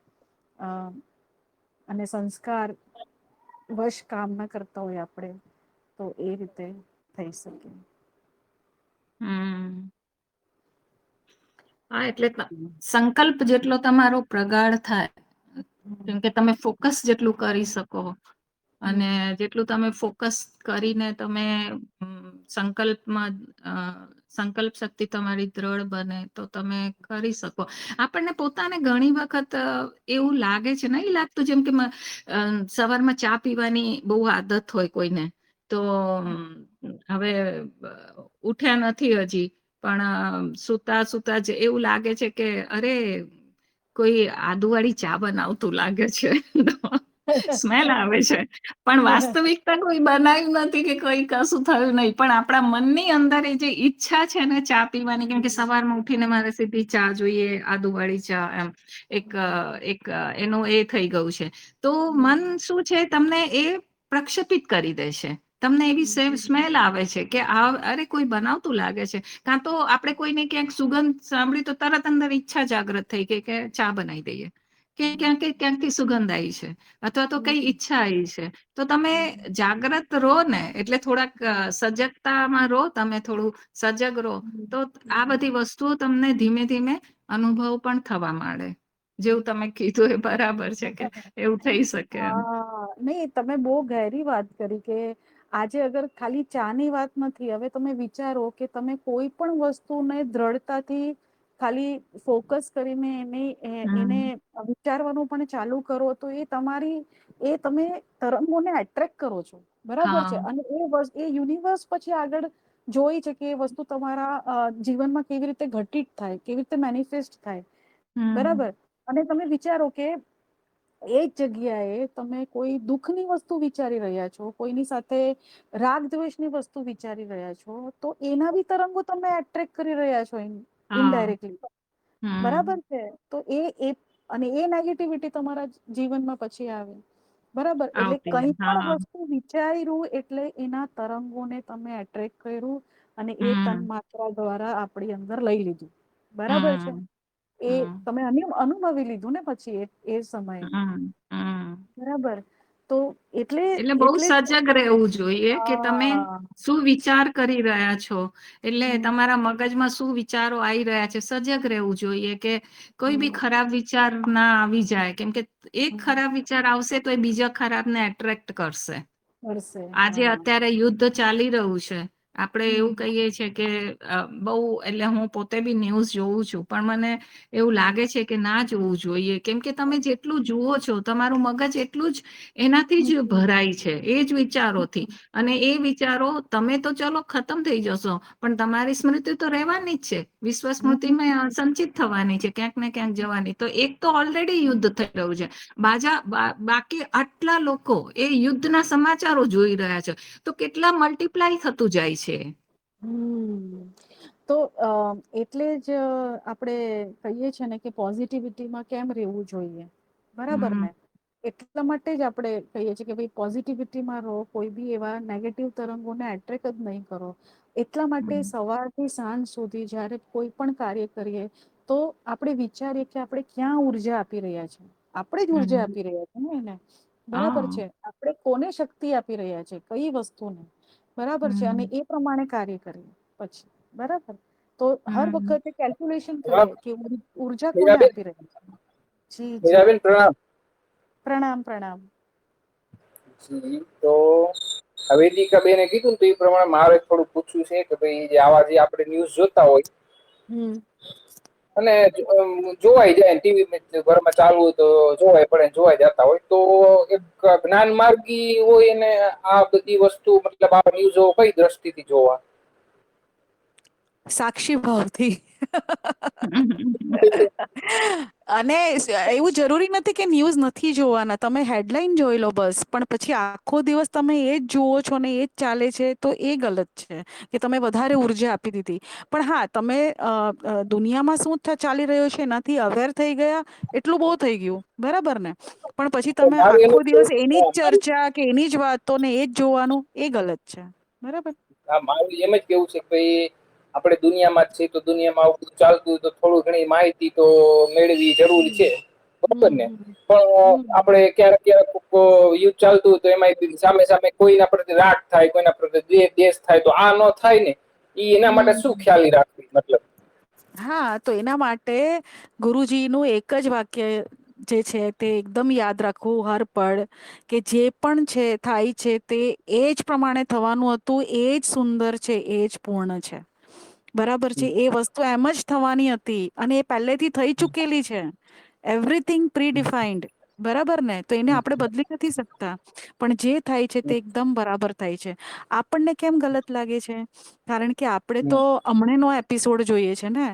અને સંસ્કાર વશ કામ ના કરતા હોય આપણે, તો એ રીતે થઈ શકે. હમ હા, એટલે સંકલ્પ જેટલો તમારો પ્રગાઢ થાય, કેમકે તમે ફોકસ જેટલું કરી શકો, અને જેટલું તમે ફોકસ કરીને તમે સંકલ્પમાં સંકલ્પ શક્તિ તમારી દ્રઢ બને તો તમે કરી શકો. આપણને પોતાને ઘણી વખત એવું લાગે છે, નહીં લાગતું, જેમ કે સવારમાં ચા પીવાની બહુ આદત હોય કોઈને, તો હવે ઉઠ્યા નથી હજી, પણ સુતા સુતા જ એવું લાગે છે કે અરે કોઈ આદુ વાળી ચા બનાવતું લાગે છે. સ્મેલ આવે છે, પણ વાસ્તવિકતા કોઈ બનાવ્યું નથી કે કોઈ કશું થયું નહીં, પણ આપણા મનની અંદર એ જે ઈચ્છા છે ને ચા પીવાની, કેમ કે સવારમાં ઉઠીને મારે સીધી ચા જોઈએ, આદુવાળી ચા, એમ એક એનું એ થઈ ગયું છે. તો મન શું છે, તમને એ પ્રક્ષેપિત કરી દેશે. તમને એવી સ્મેલ આવે છે કે અરે કોઈ બનાવતું લાગે છે. કાં તો આપણે કોઈને ક્યાંક સુગંધ સાંભળી તો તરત અંદર ઈચ્છા જાગ્રત થઈ ગઈ કે ચા બનાવી દઈએ, કે ક્યાંકથી સુગંધ આવી છે, અથવા તો કઈ ઈચ્છા આવી છે. તો તમે જાગ્રત રહો ને, એટલે થોડાક સજગતામાં રહો, તમે થોડું સજગ રહો, તો આ બધી વસ્તુઓ તમને ધીમે ધીમે અનુભવ પણ થવા માંડે. જેવું તમે કીધું એ બરાબર છે કે એવું થઈ શકે એમ. હા, નહીં, તમે બહુ ગહેરી વાત કરી કે આજે અગર ખાલી ચા ની વાત નથી, હવે તમે વિચારો કે તમે કોઈ પણ વસ્તુને દ્રઢતાથી ખાલી ફોકસ કરીને એને હમ વિચારવાનું પણ ચાલુ કરો, તો તમે તરંગોને એટ્રેક્ટ કરો છો, બરાબર છે. હા અને એ યુનિવર્સ પછી આગળ જોઈ છે કે એ વસ્તુ તમારા જીવનમાં કેવી રીતે ઘટિત થાય, કેવી રીતે મેનિફેસ્ટ થાય, હમ બરાબર. અને તમે વિચારો કે એ જ જગ્યાએ તમે કોઈ દુઃખની વસ્તુ વિચારી રહ્યા છો, કોઈની સાથે રાગ દ્વેષની વસ્તુ વિચારી રહ્યા છો, તો એના બી તરંગો તમે એટ્રેક્ટ કરી રહ્યા છો હા ઇનડાયરેક્ટલી, બરાબર હમ છે. તો અને એ નેગેટિવિટી તમારા જીવનમાં પછી આવે, બરાબર. એટલે આવતી કઈ પણ હા વસ્તુ વિચાર્યું એટલે એના તરંગોને તમે એટ્રેક્ટ કર્યું, અને એ તન હમ માત્રા દ્વારા આપણી અંદર લઈ લીધું, બરાબર છે. હમ એ હમ તમે અનુભવી લીધું ને પછી એ સમયે, હમ બરાબર. તો એટલે બહુ સજગ રહેવું જોઈએ કે તમે હા શું વિચાર કરી રહ્યા છો, એટલે હમ તમારા મગજમાં શું વિચારો આવી રહ્યા છે, સજગ રહેવું જોઈએ કે કોઈ બી હમ ખરાબ વિચાર ના આવી જાય, કેમ કે એક હમ ખરાબ વિચાર આવશે તો એ બીજા ખરાબ ને એટ્રેક્ટ કરશે. કરશે આજે હા અત્યારે યુદ્ધ ચાલી રહ્યું છે, આપડે એવું હમ કહીએ છીએ કે બહુ, એટલે હું પોતે બી ન્યૂઝ જોઉં છું, પણ મને એવું લાગે છે કે ના જોવું જોઈએ, કેમ કે તમે જેટલું જુઓ છો તમારું મગજ એટલું જ એનાથી જ હમ ભરાય છે, એ જ વિચારોથી. અને એ વિચારો તમે તો ચલો ખતમ થઈ જશો, પણ તમારી સ્મૃતિ તો રહેવાની જ છે. વિશ્વ હમ સ્મૃતિમાં સંચિત થવાની છે, ક્યાંક ને ક્યાંક જવાની. તો એક તો ઓલરેડી યુદ્ધ થઈ રહ્યું છે, બાકી આટલા લોકો એ યુદ્ધના સમાચારો જોઈ રહ્યા છે, તો કેટલા મલ્ટીપ્લાય થતું જાય છે. તો એટલે જ આપણે કહીએ છીએ ને કે પોઝિટિવિટીમાં કેમ રહેવું જોઈએ, બરાબર હમ ને. એટલા માટે જ આપણે કહીએ છીએ કે ભાઈ પોઝિટિવિટીમાં રહો, કોઈ બી એવા નેગેટિવ તરંગોને એટ્રેક જ નહીં કરો. એટલા માટે હમ સવારથી સાંજ સુધી જયારે કોઈ પણ કાર્ય કરીએ, તો આપણે વિચારીએ કે આપણે ક્યાં ઉર્જા આપી રહ્યા છીએ. આપણે જ ઉર્જા હમ આપી રહ્યા છીએ ને એને, બરાબર હા છે. આપણે કોને શક્તિ આપી રહ્યા છે, કઈ વસ્તુને, બરાબર છે. અને હમ એ પ્રમાણે કાર્ય કરીએ પછી, બરાબર. તો હર હમ વખતે કેલ્ક્યુલેશન કરીએ કે ઉર્જા કોને મીરાબેન, આપી રહી છે. જી જી, મીરાબેન પ્રણામ. પ્રણામ પ્રણામ. તો વેદિકાબેને કીધું ને, તો એ પ્રમાણે મારે થોડું પૂછવું છે કે ભાઈ, જે આવા જે આપણે ન્યૂઝ જોતા હોય, હમ અને જોવાઈ જાય ટીવી ઘરમાં ચાલુ હોય તો જોવાય પડે જોવાઈ જતા હોય તો એક જ્ઞાન માર્ગી હોય ને આ બધી વસ્તુ મતલબ આ ન્યૂઝો કઈ દ્રષ્ટિથી જોવા? સાક્ષી ભાવથી. અને એવું જરૂરી નથી કે ન્યૂઝ નથી જોવાના, તમે હેડલાઈન જોઈ લો બસ, પણ પછી આખો દિવસ તમે એ જ જુઓ છો ને એ જ ચાલે છે તો એ ગલત છે કે તમે વધારે ઉર્જા આપી દીધી. પણ હા, તમે દુનિયામાં શું ચાલી રહ્યો છે એનાથી અવેર થઈ ગયા એટલું બહુ થઈ ગયું, બરાબર ને? પણ પછી તો તમે મારું એમ આખો જ દિવસ કેવું એની હા, જ ચર્ચા કે એની જ વાતો ને એ જ જોવાનું એ ગલત છે, બરાબર? મારું એમ જ કેવું છે કે ભાઈ આપણે દુનિયામાં જ છીએ તો દુનિયામાં આવું બધું ચાલતું હોય તો થોડું ઘણી માહિતી તો મેળવી જરૂરી છે, હમ બરોબર ને? હમ પણ હમ આપણે ક્યારેક ક્યારેક યુદ્ધ ચાલતું હોય તો એમાં સામે સામે કોઈના પ્રત્યે રાગ થાય, કોઈના પ્રત્યે દેશ થાય, તો આ ન થાય ને એના માટે શું હમ ખ્યાલ રાખવી મતલબ? હા, તો એના માટે ગુરુજીનું એક જ વાક્ય જે છે તે એકદમ યાદ રાખવું હર પળ, કે જે પણ છે થાય છે તે એ જ પ્રમાણે થવાનું હતું, એ જ સુંદર છે, એ જ પૂર્ણ છે, બરાબર છે? એ વસ્તુ એમ જ થવાની હતી અને એ પહેલેથી થઈ ચૂકેલી છે. એવરીથિંગ પ્રી ડિફાઈન્ડ, બરાબર ને? તો એને આપણે બદલી નથી શકતા. પણ જે થાય છે તે એકદમ બરાબર થાય છે. આપણને કેમ ગલત લાગે છે? કારણ કે આપણે તો હમણાંનો એપિસોડ જોઈએ છે ને.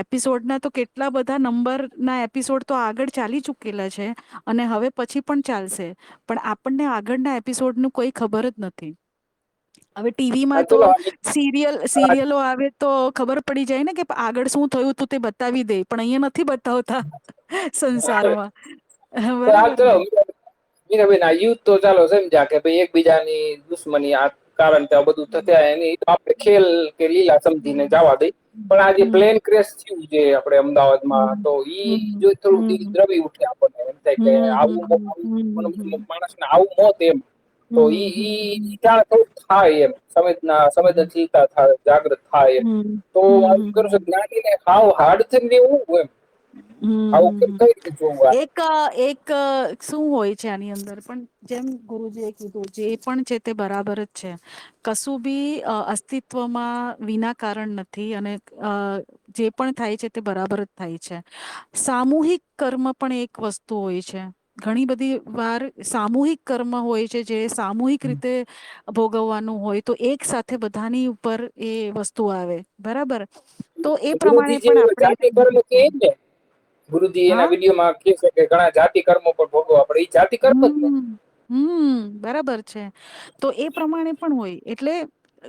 એપિસોડના તો કેટલા બધા નંબરના એપિસોડ તો આગળ ચાલી ચૂકેલા છે અને હવે પછી પણ ચાલશે, પણ આપણને આગળના એપિસોડનું કોઈ ખબર જ નથી. હવે હા ટીવીમાં તો ચલો સિરિયલો આવે તો ખબર પડી જાય ને કે આગળ શું થયું તું તે બતાવી દે, પણ અહીંયા નથી બતાવતા સંસારમાં, બરાબર ને? મીરાબેન, આ યુદ્ધ તો ચાલો સમજ્યા કે ભાઈ એકબીજાની દુશ્મની આ કારણ કે આ બધું થયા એની આપણે ખેલ કે લીલા સમજીને જવા દઈ. પણ આ જે હમ પ્લેન ક્રેશ થયું છે આપણે અમદાવાદમાં, તો ઈ હમ જો થોડુંક દિલ હમ દ્રવી ઉઠે આપણને, એમ થાય કે આવું માણસને આવું મોત એમ, તો ઈ ત્યાં થોડુંક થાય એમ સંવેદનશીલતા થાય, જાગૃત થાય એમ. તો આવું કરું છું જ્ઞાનીને હાવ હાર્ડથી લેવું એમ આવું કેમ કઈ રીતે જોવું આ? એક શું હોય છે આની અંદર, પણ જેમ ગુરુજીએ કીધું જે પણ છે તે બરાબર જ છે. કશું બી અસ્તિત્વમાં વિના કારણ નથી અને જે પણ થાય છે તે બરાબર જ થાય છે. સામૂહિક કર્મ પણ એક વસ્તુ હોય છે. ઘણી બધી વાર સામૂહિક કર્મ હોય છે જે સામૂહિક રીતે ભોગવવાનું હોય તો એક સાથે બધાની ઉપર એ વસ્તુ આવે, બરાબર? તો એ પ્રમાણે ગુરુજી જે પણ આપણે જાતિ કર્મ કે ને, ગુરુજી એના હા. વિડીયોમાં કે છે કે ઘણા જાતિ કર્મો પણ ભોગવવા પડે, ઈ જાતિ કર્મ જ ને? બરાબર છે. તો એ પ્રમાણે પણ હોય એટલે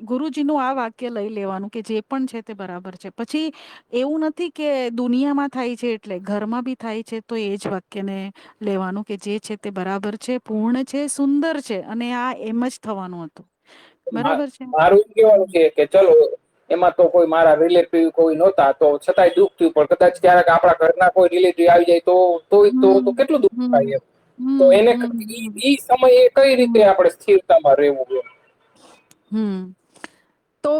ગુરુજીનું આ વાક્ય લઈ લેવાનું કે જે પણ છે તે બરાબર છે. પછી એવું નથી કે દુનિયામાં થાય છે એટલે ઘરમાં બી થાય છે તો એ જ વાક્યને લેવાનું કે જે છે તે બરાબર છે, પૂર્ણ છે, સુંદર છે અને આ એમ જ થવાનું હતું. બરાબર છે. મારું એમ કેવાનું છે કે ચલો એમાં તો કોઈ મારા રિલેટિવ કોઈ નહોતા તો છતાંય દુઃખ થયું, પણ કદાચ ક્યારેક આપણા ઘરના કોઈ રિલેટિવ આવી જાય તો હમ કેટલું દુઃખ થાય હમ એમ. તો હમ એને હમ ઈ સમયે કઈ રીતે હમ આપણે સ્થિરતામાં રહેવું એમ? હમ તો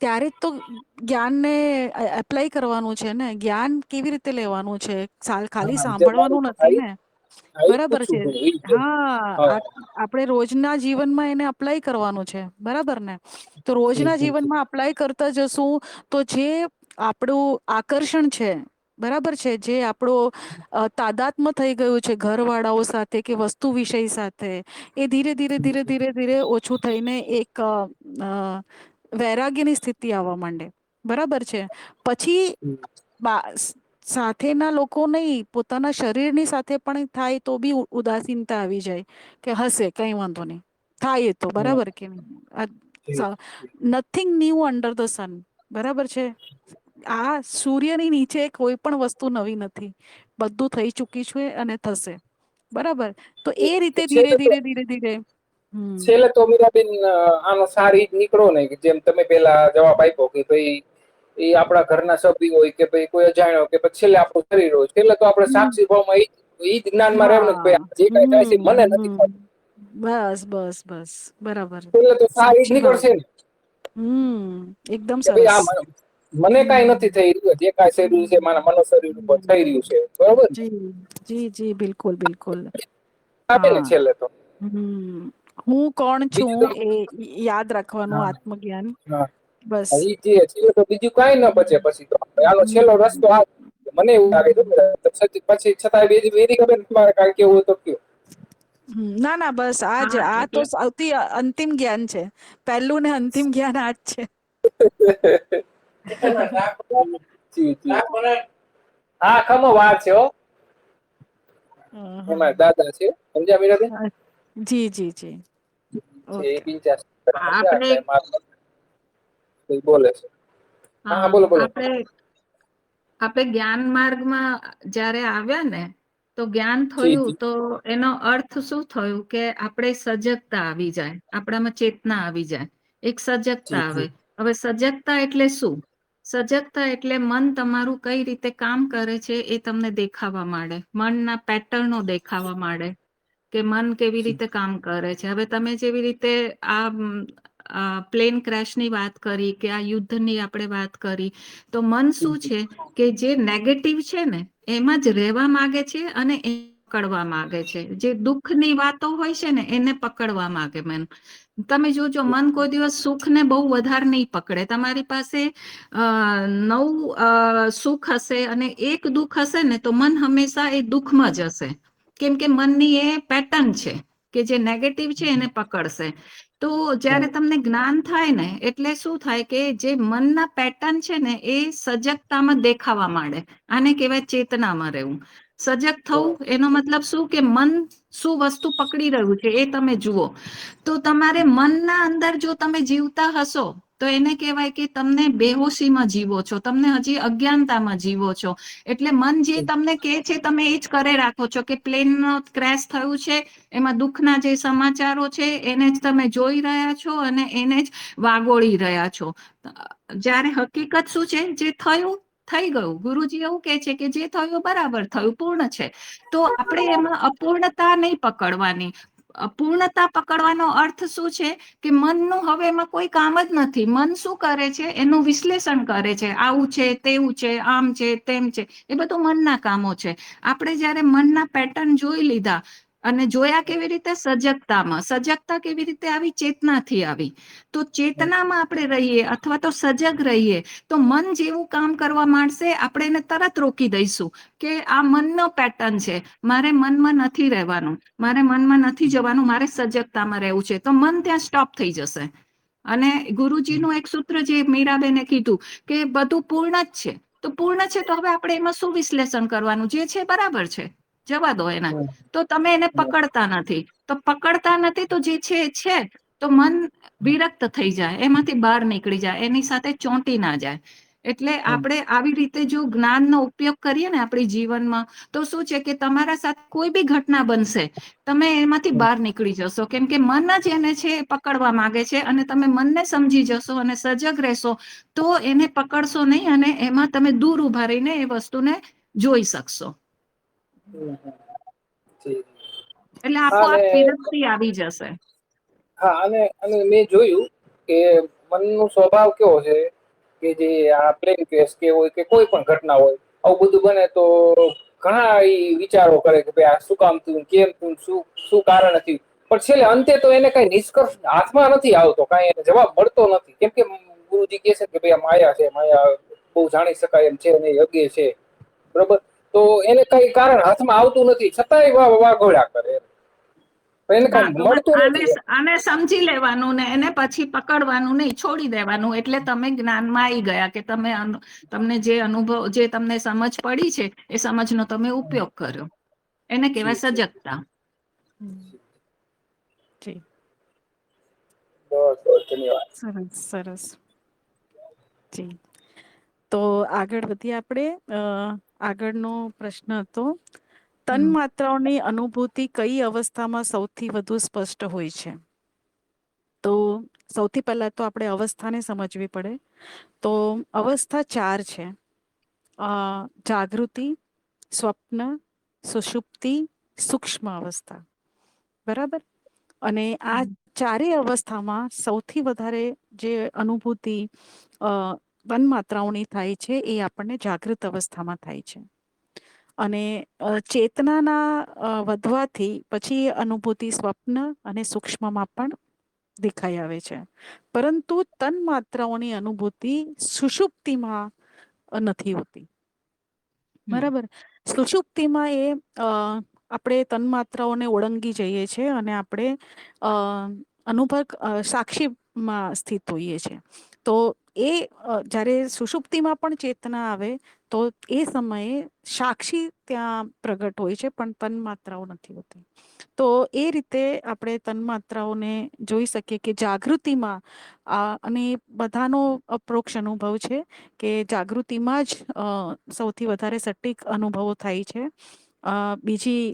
ત્યારે તો જ્ઞાનને એપ્લાય કરવાનું છે ને, જ્ઞાન કેવી રીતે લેવાનું છે? ખાલી હા જે મારું સાંભળવાનું નથી હા ને, ઈ જ બરાબર પૂછવું છે? હતું ઈ જ. હા, આપણે રોજના જીવનમાં એને અપ્લાય કરવાનું છે, બરાબર ને? તો રોજના જીવનમાં અપ્લાય કરતા જશું તો જે આપણું આકર્ષણ છે, બરાબર છે, જે આપણો તાદાત્મ થઈ ગયું છે ઘર વાળાઓ સાથે કે વસ્તુ વિષય સાથે, એ ધીરે ધીરે ધીરે ધીરે ધીરે ઓછું થઈને એક વૈરાગ્યની સ્થિતિ આવવા માંડે, બરાબર છે? પછી સાથેના લોકો નહીં, પોતાના શરીરની સાથે પણ થાય તો બી ઉદાસીનતા આવી જાય કે હશે કઈ વાંધો નહીં, થાય એ તો બરાબર કે nothing new under the sun, બરાબર છે? આ સૂર્યની નીચે કોઈ પણ વસ્તુ નવી નથી, બધું થઈ ચૂકી છે અને થશે, બરાબર? તો એ રીતે ધીરે છેલ્લે તો ધીરે ધીરે ધીરે છેલ્લે તો મીરાબેન આનો સાર ઈ જ નીકળો ને કે જેમ તમે પેલા જવાબ આપ્યો કે ભાઈ એ આપણા ઘરના સભ્ય હોય કે ભાઈ કોઈ અજાણ્યો કે પછી છેલ્લે આપણું શરીર હોય, છેલ્લે તો આપણે હમ સાક્ષી ભાવમાં ઈ જ જ્ઞાનમાં રહેવું ને કે હા ભાઈ જે કઈ થાય છે મને નથી ખબર. બસ બસ બસ બરાબર, છેલ્લે તો સાર ઈ જ સાક્ષી ભાવ. નીકળશે ને એકદમ કે ભાઈ સરસ. મને કઈ હમ નથી થઈ રહ્યું, જે કઈ થઈ રહ્યું છે મારા મનો શરીર ઉપર થઈ રહ્યું છે, બરોબર ને? જી જી જી, બિલકુલ બિલકુલ. આપે ને હા. છેલ્લે તો હું કોણ છું બીજું તો એ યાદ રાખવાનું, હા આત્મજ્ઞાન. હા બસ. ઈ જે છે તો બીજું કઈ ન બચે પછી તો આનો છેલ્લો રસ્તો આ મને એવું લાગે છે પછી છતાં બીજી ખબર તમારે કાંઈ કેવું હોય તો કયો. ના ના બસ હા આ તો એટલે સૌથી અંતિમ જ્ઞાન છે. પહેલું ને અંતિમ જ્ઞાન આ જ છે. જી જી હા ખમો વાર છે હો. હમ, એમાં હમ. દાદા છે સમજ્યા મીરાબેન જી જી જી. છે એ ઓકે. 85 છે આપણે એટલે મારે બોલે છે. હા બોલો બોલો. આપણે જ્ઞાન માર્ગમાં જ્યારે આવ્યા ને તો જ્ઞાન જી થયું જી તો એનો અર્થ શું થયું કે આપણે સજગતા આવી જાય, આપણામાં ચેતના આવી જાય, એક સજગતા જી આવે. જી હવે સજગતા એટલે શું? સજગતા એટલે મન તમારું કઈ રીતે કામ કરે છે એ તમને દેખાવા માંડે, મનના પેટર્નો દેખાવા માંડે કે મન કેવી રીતે કામ કરે છે. હવે તમે જેવી રીતે આ પ્લેન ક્રેશની વાત કરી કે આ યુદ્ધની આપણે વાત કરી તો મન જી શું જી છે કે જે નેગેટિવ છે ને એમાં જ રહેવા માંગે છે અને એ પકડવા માંગે છે. જે દુઃખની વાતો હોય છે ને એને પકડવા માંગે મન. તમે જોજો મન કોઈ દિવસ સુખને બહુ વધારે નહીં પકડે. તમારી પાસે 9 સુખ હશે અને એક દુઃખ હશે ને તો મન હંમેશા એ દુઃખમાં જ હશે. કેમ કે મનની એ પેટર્ન છે કે જે નેગેટિવ છે એને પકડશે. તો જ્યારે તમને જ્ઞાન થાય ને એટલે શું થાય કે જે મનના પેટર્ન છે ને એ સજગતામાં દેખાવા માંડે. આને કહેવાય ચેતનામાં રહેવું. સજગ થવું એનો મતલબ શું કે મન શું વસ્તુ પકડી રહ્યું છે એ તમે જુઓ. તો તમારે મનના અંદર જો તમે જીવતા હશો તો એને કહેવાય કે તમને બેહોશીમાં જીવો છો, તમને હજી અજ્ઞાનતામાં જીવો છો. એટલે મન જે તમને કહે છે તમે એ જ કરે રાખો છો કે પ્લેન ક્રેશ થયું છે એમાં દુઃખના જે સમાચારો છે એને જ તમે જોઈ રહ્યા છો અને એને જ વાગોળી રહ્યા છો. જ્યારે હકીકત શું છે જે થયું થઈ ગયું. ગુરુજી એવું કે છે કે જે થયું બરાબર થયું, પૂર્ણ છે. તો આપણે એમાં અપૂર્ણતા નહીં પકડવાની. અપૂર્ણતા પકડવાનો અર્થ શું છે કે મનનું હવે એમાં કોઈ કામ જ નથી. મન શું કરે છે એનું વિશ્લેષણ કરે છે. આવું છે, તેવું છે, આમ છે, તેમ છે. એ બધું મનના કામો છે. આપણે જ્યારે મનના પેટર્ન જોઈ લીધા અને જોયા કેવી રીતે સજગતામાં, સજગતા કેવી રીતે આવી ચેતનાથી આવી. તો ચેતનામાં આપણે રહીએ અથવા તો સજગ રહીએ તો મન જેવું કામ કરવા માંડશે આપણે એને તરત રોકી દઈશું કે આ મનનો પેટર્ન છે, મારે મનમાં નથી રહેવાનું, મારે મનમાં નથી જવાનું, મારે સજગતામાં રહેવું છે. તો મન ત્યાં સ્ટોપ થઈ જશે. અને ગુરુજીનું એક સૂત્ર જે મીરાબેને કીધું કે બધું પૂર્ણ જ છે. તો પૂર્ણ છે તો હવે આપણે એમાં શું વિશ્લેષણ કરવાનું? જે છે બરાબર છે, જવા દો એને. તો તમે એને પકડતા નથી. તો પકડતા નથી તો જે છે એ છે. તો મન વિરક્ત થઈ જાય, એમાંથી બહાર નીકળી જાય, એની સાથે ચોંટી ના જાય. એટલે આપણે આવી રીતે જો જ્ઞાનનો ઉપયોગ કરીએ ને આપણી જીવનમાં તો શું છે કે તમારા સાથે કોઈ બી ઘટના બનશે તમે એમાંથી બહાર નીકળી જશો. કેમ કે મન જ એને છે એ પકડવા માંગે છે અને તમે મનને સમજી જશો અને સજગ રહેશો તો એને પકડશો નહીં અને એમાં તમે દૂર ઉભા રહીને એ વસ્તુને જોઈ શકશો. એટલે અને આપોઆપ વિરક્તિ આવી જશે. હા અને મેં જોયું કે મનનો સ્વભાવ કેવો છે કે જે આ પ્લેન કેસ કે હોય કે કોઈ પણ ઘટના હોય આવું બધું બને તો ઘણા એ વિચારો કરે કે ભાઈ આ શું કામ થયું, કેમ થયું, શું કારણ હતું. પણ છેલ્લે અંતે તો એને કઈ નિષ્કર્ષ હાથમાં નથી આવતો, કઈ એને જવાબ મળતો નથી. કેમ કે ગુરુજી કે છે કે ભાઈ આ માયા છે, માયા બહુ જાણી શકાય એમ છે ને યજ્ઞ છે, બરોબર. તો એને કઈ કારણ હાથમાં આવતું નથી છતાંય વાઘોડ્યા કરે. એને કઈ હા તો બસ મળતું આને નથી. આને સમજી લેવાનું ને એને પછી પકડવાનું નહીં, છોડી દેવાનું. એટલે તમે જ્ઞાનમાં આવી ગયા કે તમને જે અનુભવ, જે તમને સમજ પડી છે એ સમજનો તમે ઉપયોગ કર્યો. એને કહેવાય જી જી સજગતા. જી. બસ બસ ધન્યવાદ. સરસ સરસ. જી. તો આગળ વધીએ આપણે. આગળનો પ્રશ્ન હતો તન હમ માત્રાઓની અનુભૂતિ કઈ અવસ્થામાં સૌથી વધુ સ્પષ્ટ હોય છે? તો સૌથી પહેલા તો આપણે અવસ્થાને સમજવી પડે. તો અવસ્થા 4 છે. જાગૃતિ, સ્વપ્ન, સુષુપ્તિ, સૂક્ષ્મ અવસ્થા. બરાબર. અને આ હમ ચારેય અવસ્થામાં સૌથી વધારે જે અનુભૂતિ તન્માત્રાઓની થાય છે એ આપણને જાગૃત અવસ્થામાં થાય છે. અને ચેતનાના વધવાથી પછી અનુભૂતિ સ્વપ્ન અને સૂક્ષ્મમાં પણ દેખાઈ આવે છે. પરંતુ તન માત્રાઓની અનુભૂતિ સુષુપ્તિમાં નથી હોતી. બરાબર. સુષુપ્તિમાં આપણે તન્માત્રાઓને ઓળંગી જઈએ છીએ અને આપણે અનુભવ સાક્ષીમાં સ્થિત હોઈએ છીએ. તો જ્યારે સુષુપ્તિમાં પણ ચેતના આવે તો એ સમયે સાક્ષી ત્યાં પ્રગટ હોય છે, પણ તન્માત્રાઓ નથી હોતી. તો એ રીતે આપણે તન્માત્રાઓને જોઈ શકીએ કે જાગૃતિમાં અને બધાનો અપ્રોક્ષ અનુભવ છે કે જાગૃતિમાં જ સૌથી વધારે સટીક અનુભવો થાય છે. બીજી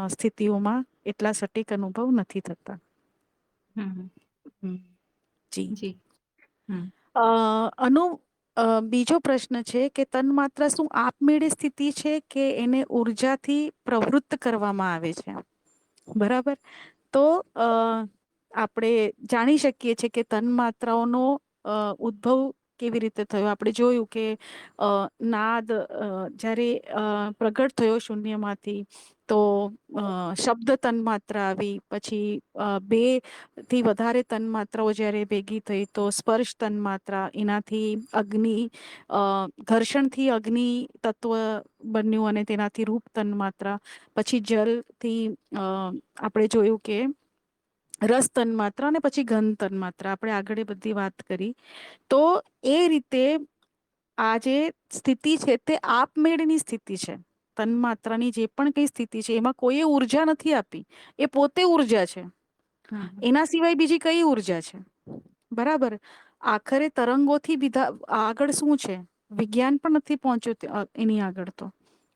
સ્થિતિઓમાં એટલા સટીક અનુભવ નથી થતા. જી. જી. બીજો પ્રશ્ન છે કે તન્માત્રા શું આપમેળે સ્થિતિ છે કે એને ઉર્જાથી પ્રવૃત્ત કરવામાં આવે છે? બરાબર. તો આપણે જાણી શકીએ છીએ કે તન્માત્રાઓનો ઉદ્ભવ કેવી રીતે થયો. આપણે જોયું કે નાદ જ્યારે પ્રગટ થયો શૂન્યમાંથી તો શબ્દ તન્માત્રા આવી, પછી 2 થી વધારે તન્માત્રાઓ જ્યારે ભેગી થઈ તો સ્પર્શ તન્માત્રા, એનાથી અગ્નિ, ઘર્ષણથી અગ્નિ તત્વ બન્યું અને તેનાથી રૂપ તન્માત્રા, પછી જલથી આપણે જોયું કે રસ તન્માત્રા અને પછી ગંધ તન્માત્રા. આપણે આગળ બધી વાત કરી. તો એ રીતે આ જે સ્થિતિ છે તે આપમેળની સ્થિતિ છે. તન્માત્રાની જે પણ કઈ સ્થિતિ છે એમાં કોઈ ઉર્જા નથી આપી, એ પોતે ઉર્જા છે. એના સિવાય બીજી કઈ ઉર્જા છે? બરાબર. આખરે તરંગોથી આગળ શું છે? વિજ્ઞાન પણ નથી પહોંચ્યું એની આગળ તો.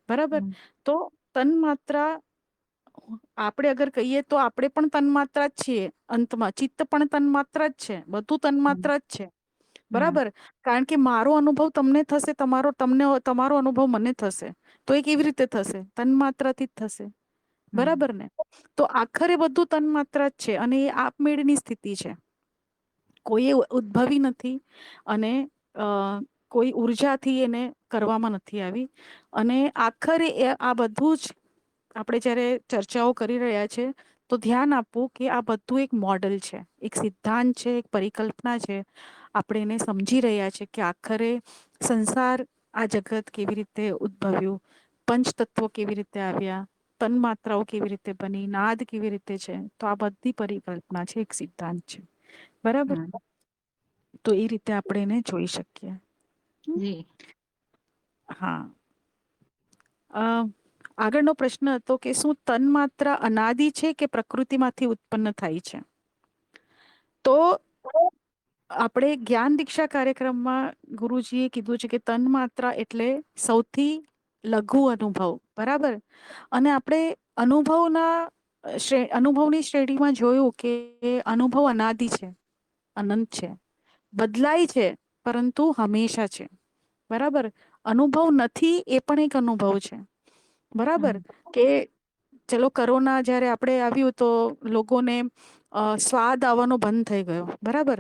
બરાબર. તો તન્માત્રા આપણે અગર કહીએ તો આપણે પણ તન્માત્રા જ છીએ. અંતમાં ચિત્ત પણ તન્માત્રા જ છે, બધું તન્માત્રા જ છે. બરાબર. કારણ કે મારો અનુભવ તમને થશે, તમારો અનુભવ મને થશે. તો એ કેવી રીતે થશે? તન્માત્રાથી જ થશે. બરાબર ને? તો આખરે બધું તન્માત્રા જ છે અને એ આપમેળની સ્થિતિ છે. કોઈ ઉદ્ભવી નથી અને કોઈ ઉર્જાથી એને કરવામાં નથી આવી. અને આખરે આ બધું જ આપણે જ્યારે ચર્ચાઓ કરી રહ્યા છે તો ધ્યાન આપવું કે આ બધું એક મોડલ છે, એક સિદ્ધાંત છે, એક પરિકલ્પના છે. આપણે એને સમજી રહ્યા છે કે આખરે સંસાર, આ જગત કેવી રીતે ઉદ્ભવ્યું, પંચતત્વો કેવી રીતે આવ્યા, તન્માત્રાઓ કેવી રીતે બની, નાદ કેવી રીતે છે. તો આ બધી પરિકલ્પના છે, એક સિદ્ધાંત છે. બરાબર. તો એ રીતે આપણે એને જોઈ શકીએ. જી. હા. આગળનો પ્રશ્ન હતો કે શું તન્માત્રા અનાદિ છે કે પ્રકૃતિમાંથી ઉત્પન્ન થાય છે? તો આપણે જ્ઞાન દીક્ષા કાર્યક્રમમાં ગુરુજીએ કીધું છે કે તન્માત્રા એટલે સૌથી લઘુ અનુભવ. બરાબર. અને આપણે અનુભવની શ્રેણીમાં જોયું કે અનુભવ અનાદિ છે, અનંત છે, બદલાય છે પરંતુ હંમેશા છે. બરાબર. અનુભવ નથી એ પણ એક અનુભવ છે. બરાબર. કે ચલો કોરોના જયારે આપણે આવ્યું તો લોકોને સ્વાદ આવવાનો બંધ થઈ ગયો. બરાબર.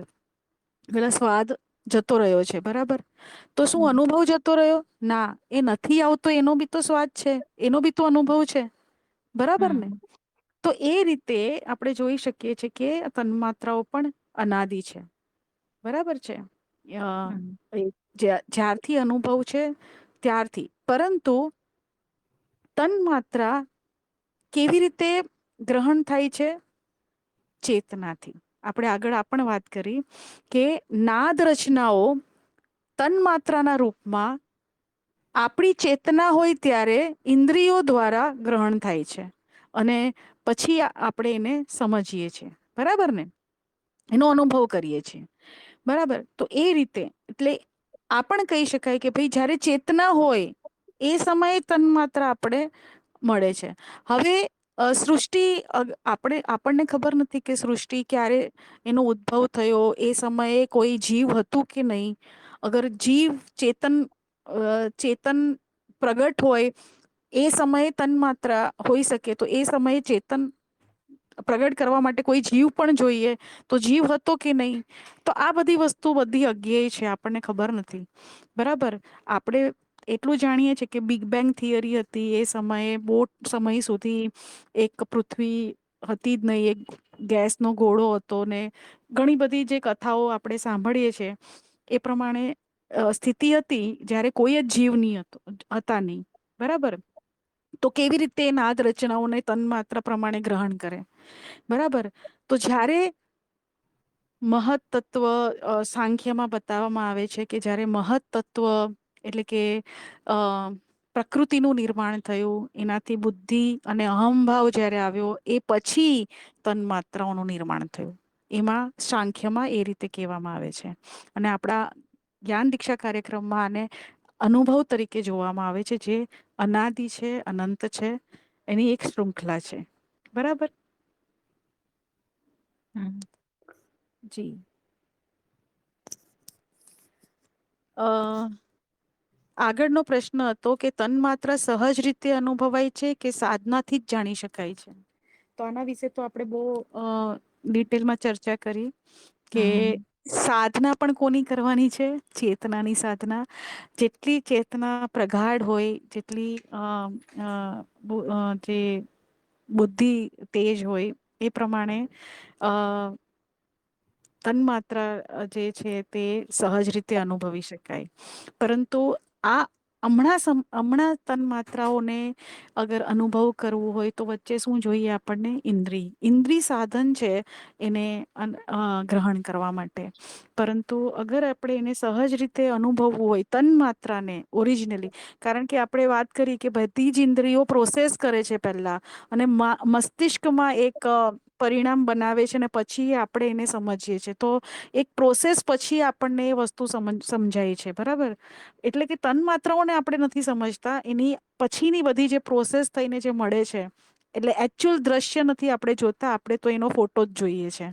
પેલા સ્વાદ જતો રહ્યો છે. બરાબર. તો શું અનુભવ જતો રહ્યો? ના, એ નથી આવતો એનો બી તો સ્વાદ છે, એનો બી તો અનુભવ છે. બરાબર ને? તો એ રીતે આપણે જોઈ શકીએ છીએ કે તન્માત્રાઓ પણ અનાદિ છે. બરાબર છે. જ્યારથી અનુભવ છે ત્યારથી. પરંતુ તન્માત્રા કેવી રીતે ગ્રહણ થાય છે? ચેતનાથી. આપણે આગળ આ પણ વાત કરી કે નાદ રચનાઓ તન્માત્રાના રૂપમાં આપણી ચેતના હોય ત્યારે ઇન્દ્રિયો દ્વારા ગ્રહણ થાય છે અને પછી આપણે એને સમજીએ છીએ. બરાબર ને? એનો અનુભવ કરીએ છીએ. બરાબર. તો એ રીતે એટલે આ પણ કહી શકાય કે ભાઈ જ્યારે ચેતના હોય એ સમયે તન્માત્રા આપણે મળે છે. હવે સૃષ્ટિ, આપણને ખબર નથી કે સૃષ્ટિ ક્યારે એનો ઉદ્ભવ થયો, એ સમયે કોઈ જીવ હતું કે નહીં. અગર જીવ ચેતન પ્રગટ હોય એ સમયે તન્માત્રા હોઈ શકે, તો એ સમયે ચેતન પ્રગટ કરવા માટે કોઈ જીવ પણ જોઈએ. તો જીવ હતો કે નહીં? તો આ બધી વસ્તુ બધી અજ્ઞેય છે, આપણને ખબર નથી. બરાબર. આપણે એટલું જાણીએ છીએ કે બિગ બેંગ થિયરી હતી એ સમયે બહુ સમય સુધી એક પૃથ્વી હતી જ નહીં, એક ગેસનો ગોળો હતો ને ઘણી બધી જે કથાઓ આપણે સાંભળીએ છીએ એ પ્રમાણે સ્થિતિ હતી જ્યારે કોઈ જ જીવ નહીં હતા નહીં. બરાબર. તો કેવી રીતે નાદ રચનાઓને તન્માત્રા પ્રમાણે ગ્રહણ કરે. બરાબર. તો જ્યારે મહત તત્વ સાંખ્યમાં બતાવવામાં આવે છે કે જ્યારે મહત તત્વ એટલે કે અ પ્રકૃતિનું નિર્માણ થયું, એનાથી બુદ્ધિ અને અહંભાવ જ્યારે આવ્યો એ પછી તન્માત્રાઓનું નિર્માણ થયું. એમાં સાંખ્યમાં એ રીતે કહેવામાં આવે છે. અને આપણા જ્ઞાન દીક્ષા કાર્યક્રમમાં આને અનુભવ તરીકે જોવામાં આવે છે, જે અનાદિ છે, અનંત છે, એની એક શૃંખલા છે. બરાબર. જી. આગળનો પ્રશ્ન હતો કે તન્માત્ર સહજ રીતે અનુભવાય છે કે સાધનાથી જ જાણી શકાય છે. તો આના વિશે તો આપણે બહુ ડિટેલમાં ચર્ચા કરી કે સાધના પણ કોની કરવાની છે? ચેતનાની સાધના. જેટલી ચેતના પ્રગાઢ હોય, જેટલી જે બુદ્ધિ તેજ હોય એ પ્રમાણે તન્માત્રા જે છે તે સહજ રીતે અનુભવી શકાય. પરંતુ આ હમણાં તન્માત્રાઓને અગર અનુભવ કરવું હોય તો વચ્ચે શું જોઈએ આપણને? ઇન્દ્રિય સાધન છે એને ગ્રહણ કરવા માટે. પરંતુ અગર આપણે એને સહજ રીતે અનુભવવું હોય તન્માત્રાને ઓરિજિનલી, કારણ કે આપણે વાત કરી કે બધી જ ઇન્દ્રિયો પ્રોસેસ કરે છે પહેલા અને મસ્તિષ્કમાં એક પરિણામ બનાવે છે ને પછી આપણે એને સમજીએ છીએ. તો એક પ્રોસેસ પછી આપણને એ વસ્તુ સમજાય છે. બરાબર. એટલે કે તન્માત્રાઓને આપણે નથી સમજતા, એની પછીની બધી જે પ્રોસેસ થઈને જે મળે છે. એટલે એકચ્યુઅલ દ્રશ્ય નથી આપણે જોતા, આપણે તો એનો ફોટો જ જોઈએ છે.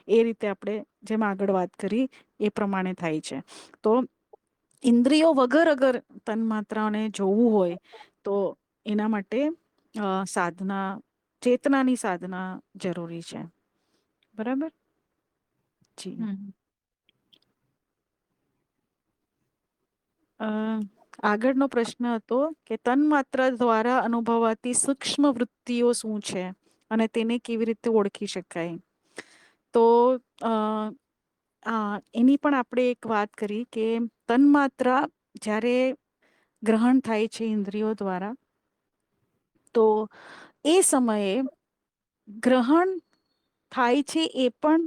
એ રીતે આપણે જેમ આગળ વાત કરી એ પ્રમાણે થાય છે. તો ઇન્દ્રિયો વગર અગર તન્માત્રાને જોવું હોય તો એના માટે સાધના, ચેતનાની સાધના જરૂરી છે. બરાબર. જી. આગળનો પ્રશ્ન હતો કે તન્માત્રા દ્વારા અનુભવાતી સૂક્ષ્મ વૃત્તિઓ શું છે અને તેને કેવી રીતે ઓળખી શકાય? તો એની પણ આપણે એક વાત કરી કે તન્માત્રા જ્યારે ગ્રહણ થાય છે ઇન્દ્રિયો દ્વારા, તો એ સમયે ગ્રહણ થાય છે એ પણ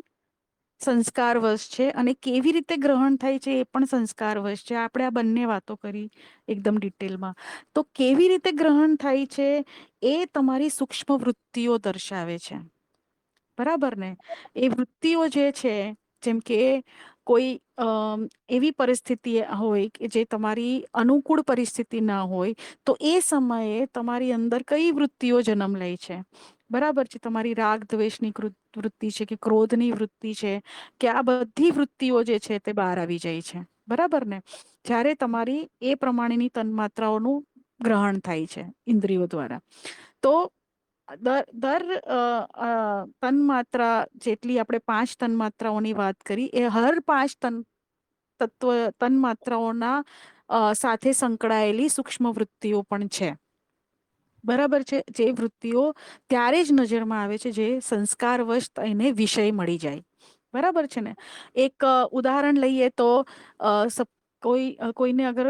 સંસ્કાર વશ છે અને કેવી રીતે ગ્રહણ થાય છે એ પણ સંસ્કાર વશ છે. આપણે આ બંને વાતો કરી એકદમ ડિટેલમાં. તો કેવી રીતે ગ્રહણ થાય છે એ તમારી સૂક્ષ્મ વૃત્તિઓ દર્શાવે છે. બરાબર ને? એ વૃત્તિઓ જે છે, જેમ કે કોઈ એવી પરિસ્થિતિ હોય કે જે તમારી અનુકૂળ પરિસ્થિતિ ના હોય, તો એ સમયે તમારી અંદર કઈ વૃત્તિઓ જન્મ લે છે? બરાબર છે. તમારી રાગ દ્વેષની વૃત્તિ છે કે ક્રોધની વૃત્તિ છે કે આ બધી વૃત્તિઓ જે છે તે બહાર આવી જાય છે. બરાબર ને? જ્યારે તમારી એ પ્રમાણેની તન્માત્રાઓનું ગ્રહણ થાય છે ઇન્દ્રિયો દ્વારા. તો દર તન્માત્રા જેટલી આપણે 5 તન્માત્રાઓની વાત કરી, એ હર 5 તન્માત્રાઓના સાથે સંકળાયેલી સૂક્ષ્મ વૃત્તિઓ પણ છે. બરાબર છે. જે વૃત્તિઓ ત્યારે જ નજરમાં આવે છે જે સંસ્કારવશ એને વિષય મળી જાય. બરાબર છે ને? એક ઉદાહરણ લઈએ તો કોઈને અગર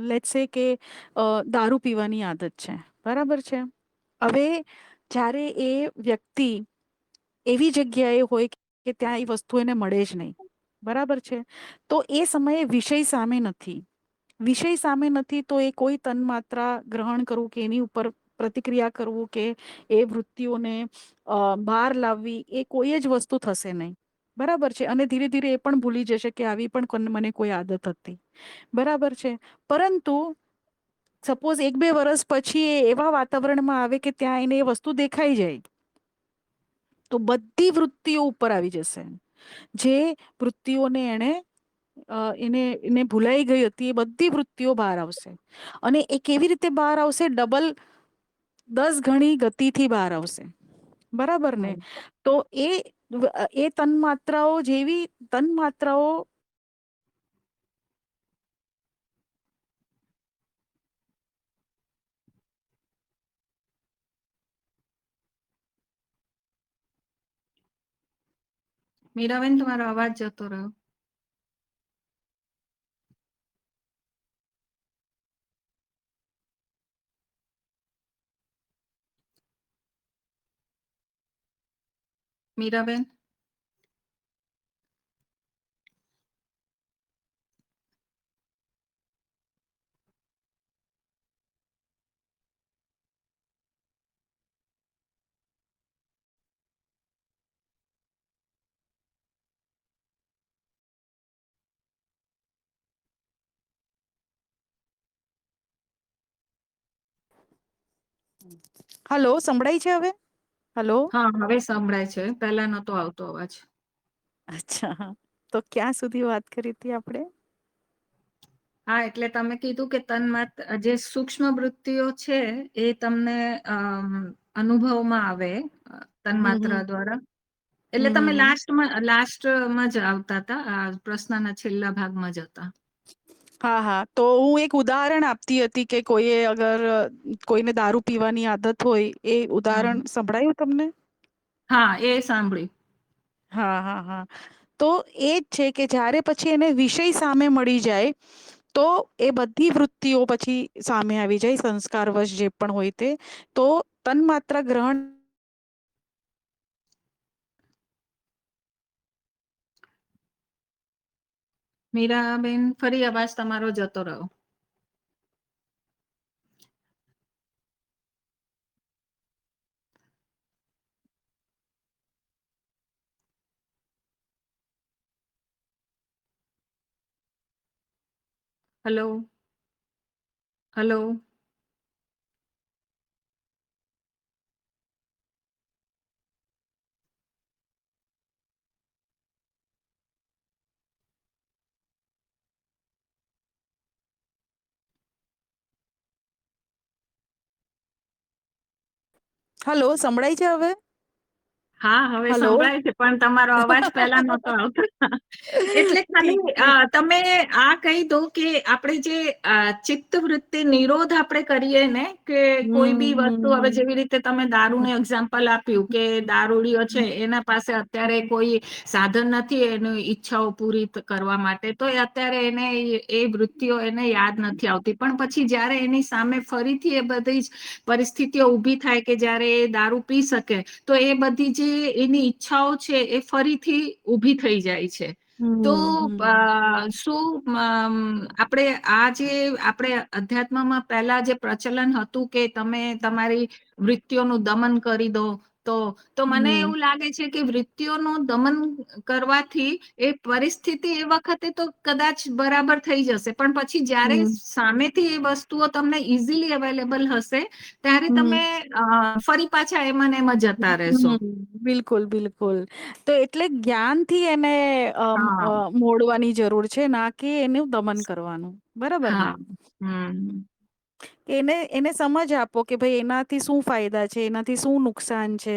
લેટ્સ સે કે દારૂ પીવાની આદત છે. બરાબર છે. હવે જ્યારે એ વ્યક્તિ એવી જગ્યાએ હોય કે ત્યાં એ વસ્તુ એને મળે જ નહીં. બરાબર છે. તો એ સમયે વિષય સામે નથી. વિષય સામે નથી તો એ કોઈ તન્માત્રા ગ્રહણ કરવું કે એની ઉપર પ્રતિક્રિયા કરવું કે એ વૃત્તિઓને બહાર લાવવી, એ કોઈ જ વસ્તુ થશે નહીં. બરાબર છે. અને ધીરે ધીરે એ પણ ભૂલી જશે કે આવી પણ મને કોઈ આદત હતી. બરાબર છે. પરંતુ સપોઝ 1-2 વર્ષ પછી એ એવા વાતાવરણમાં આવે કે ત્યાં એને એ વસ્તુ દેખાઈ જાય, તો બધી વૃત્તિઓ ઉપર આવી જશે. જે વૃત્તિઓને એને ભૂલાઈ ગઈ હતી, એ બધી વૃત્તિઓ બહાર આવશે. અને એ કેવી રીતે બહાર આવશે? ડબલ 10 ગણી ગતિથી બહાર આવશે. બરાબર ને? તો એ તન્માત્રાઓ જેવી તન્માત્રાઓ મીરાબેન, તમારો અવાજ જતો રહ્યો. મીરાબેન, હલો, સંભળાય છે હવે? હલો. હા, હવે સંભળાય છે. પહેલા નતો આવતો અવાજ. અચ્છા, તો ક્યાં સુધી વાત કરી હતી આપણે? હા, એટલે તમે કીધું કે જે સૂક્ષ્મ વૃત્તિઓ છે એ તમને અનુભવમાં આવે તન્માત્ર હમ દ્વારા. એટલે હમ તમે હમ લાસ્ટમાં જ આવતા હતા, આ પ્રશ્નના છેલ્લા ભાગમાં જ હતા. હા હા, તો હું એક ઉદાહરણ આપતી હતી કે કોઈએ અગર કોઈને દારૂ પીવાની આદત હોય, એ ઉદાહરણ હમ. સંભળાયું તમને? હા, એ સાંભળ્યું. હા હા હા, તો એ જ છે કે જ્યારે પછી એને વિષય સામે મળી જાય તો એ બધી વૃત્તિઓ પછી સામે આવી જાય, સંસ્કારવશ જે પણ હોય તે. તો તન્માત્ર ગ્રહણ મીરાબેન, ફરી અવાજ તમારો જતો રહ્યો. Hello, hello. હલો, સંભળાય છે હવે? હા, હવે હલો. સંભળાય છે, પણ તમારો અવાજ પહેલા નતો આવતો. એટલે ઠીક ખાલી ઠીક. તમે આ કહી દો કે આપણે જે ચિત્ત વૃત્તિ નિરોધ આપણે કરીએ ને, કે કોઈ બી વસ્તુ, હવે હમ જેવી રીતે તમે દારૂનું એક્ઝામ્પલ આપ્યું કે દારૂડિયો છે, એના પાસે અત્યારે કોઈ સાધન નથી એની ઈચ્છાઓ પૂરી કરવા માટે, તો અત્યારે એને એ વૃત્તિઓ એને યાદ નથી આવતી. પણ પછી જ્યારે એની સામે ફરીથી એ બધી જ પરિસ્થિતિઓ ઊભી થાય કે જ્યારે એ દારૂ પી શકે, તો એ બધી જે એની ઈચ્છાઓ છે એ ફરીથી ઊભી થઈ જાય છે. તો હમ શું આપણે આપણે અધ્યાત્મમાં પહેલા જે પ્રચલન હતું કે તમે તમારી વૃત્તિઓનું દમન કરી દો, તો મને હમ એવું લાગે છે કે વૃત્તિઓનું દમન કરવાથી એ પરિસ્થિતિ એ વખતે તો કદાચ બરાબર થઈ જશે, પણ પછી જ્યારે હમ સામેથી એ વસ્તુઓ તમને ઈઝીલી અવેલેબલ હશે, ત્યારે તમે હમ ફરી પાછા એમાં ને એમાં જતા રહેશો. હમ, બિલકુલ બિલકુલ. તો એટલે જ્ઞાનથી એને હા મોડવાની જરૂર છે, ના કે એનું દમન કરવાનું. બરાબર ને? હા. હમ. એને એને સમજ આપો કે ભાઈ એનાથી શું ફાયદા છે, એનાથી શું નુકસાન છે.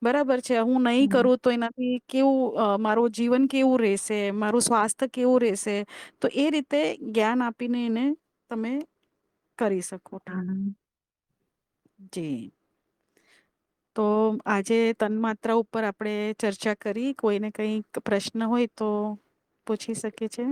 બરાબર છે, હું નહીં હમ. કરું તો એનાથી કેવું મારું જીવન કેવું રહેશે, મારું સ્વાસ્થ્ય કેવું રહેશે. તો એ રીતે જ્ઞાન આપીને એને તમે કરી શકો. હમ. જી. તો આજે તન્માત્રા ઉપર આપણે ચર્ચા કરી. કોઈને કઈક પ્રશ્ન હોય તો પૂછી શકે છે.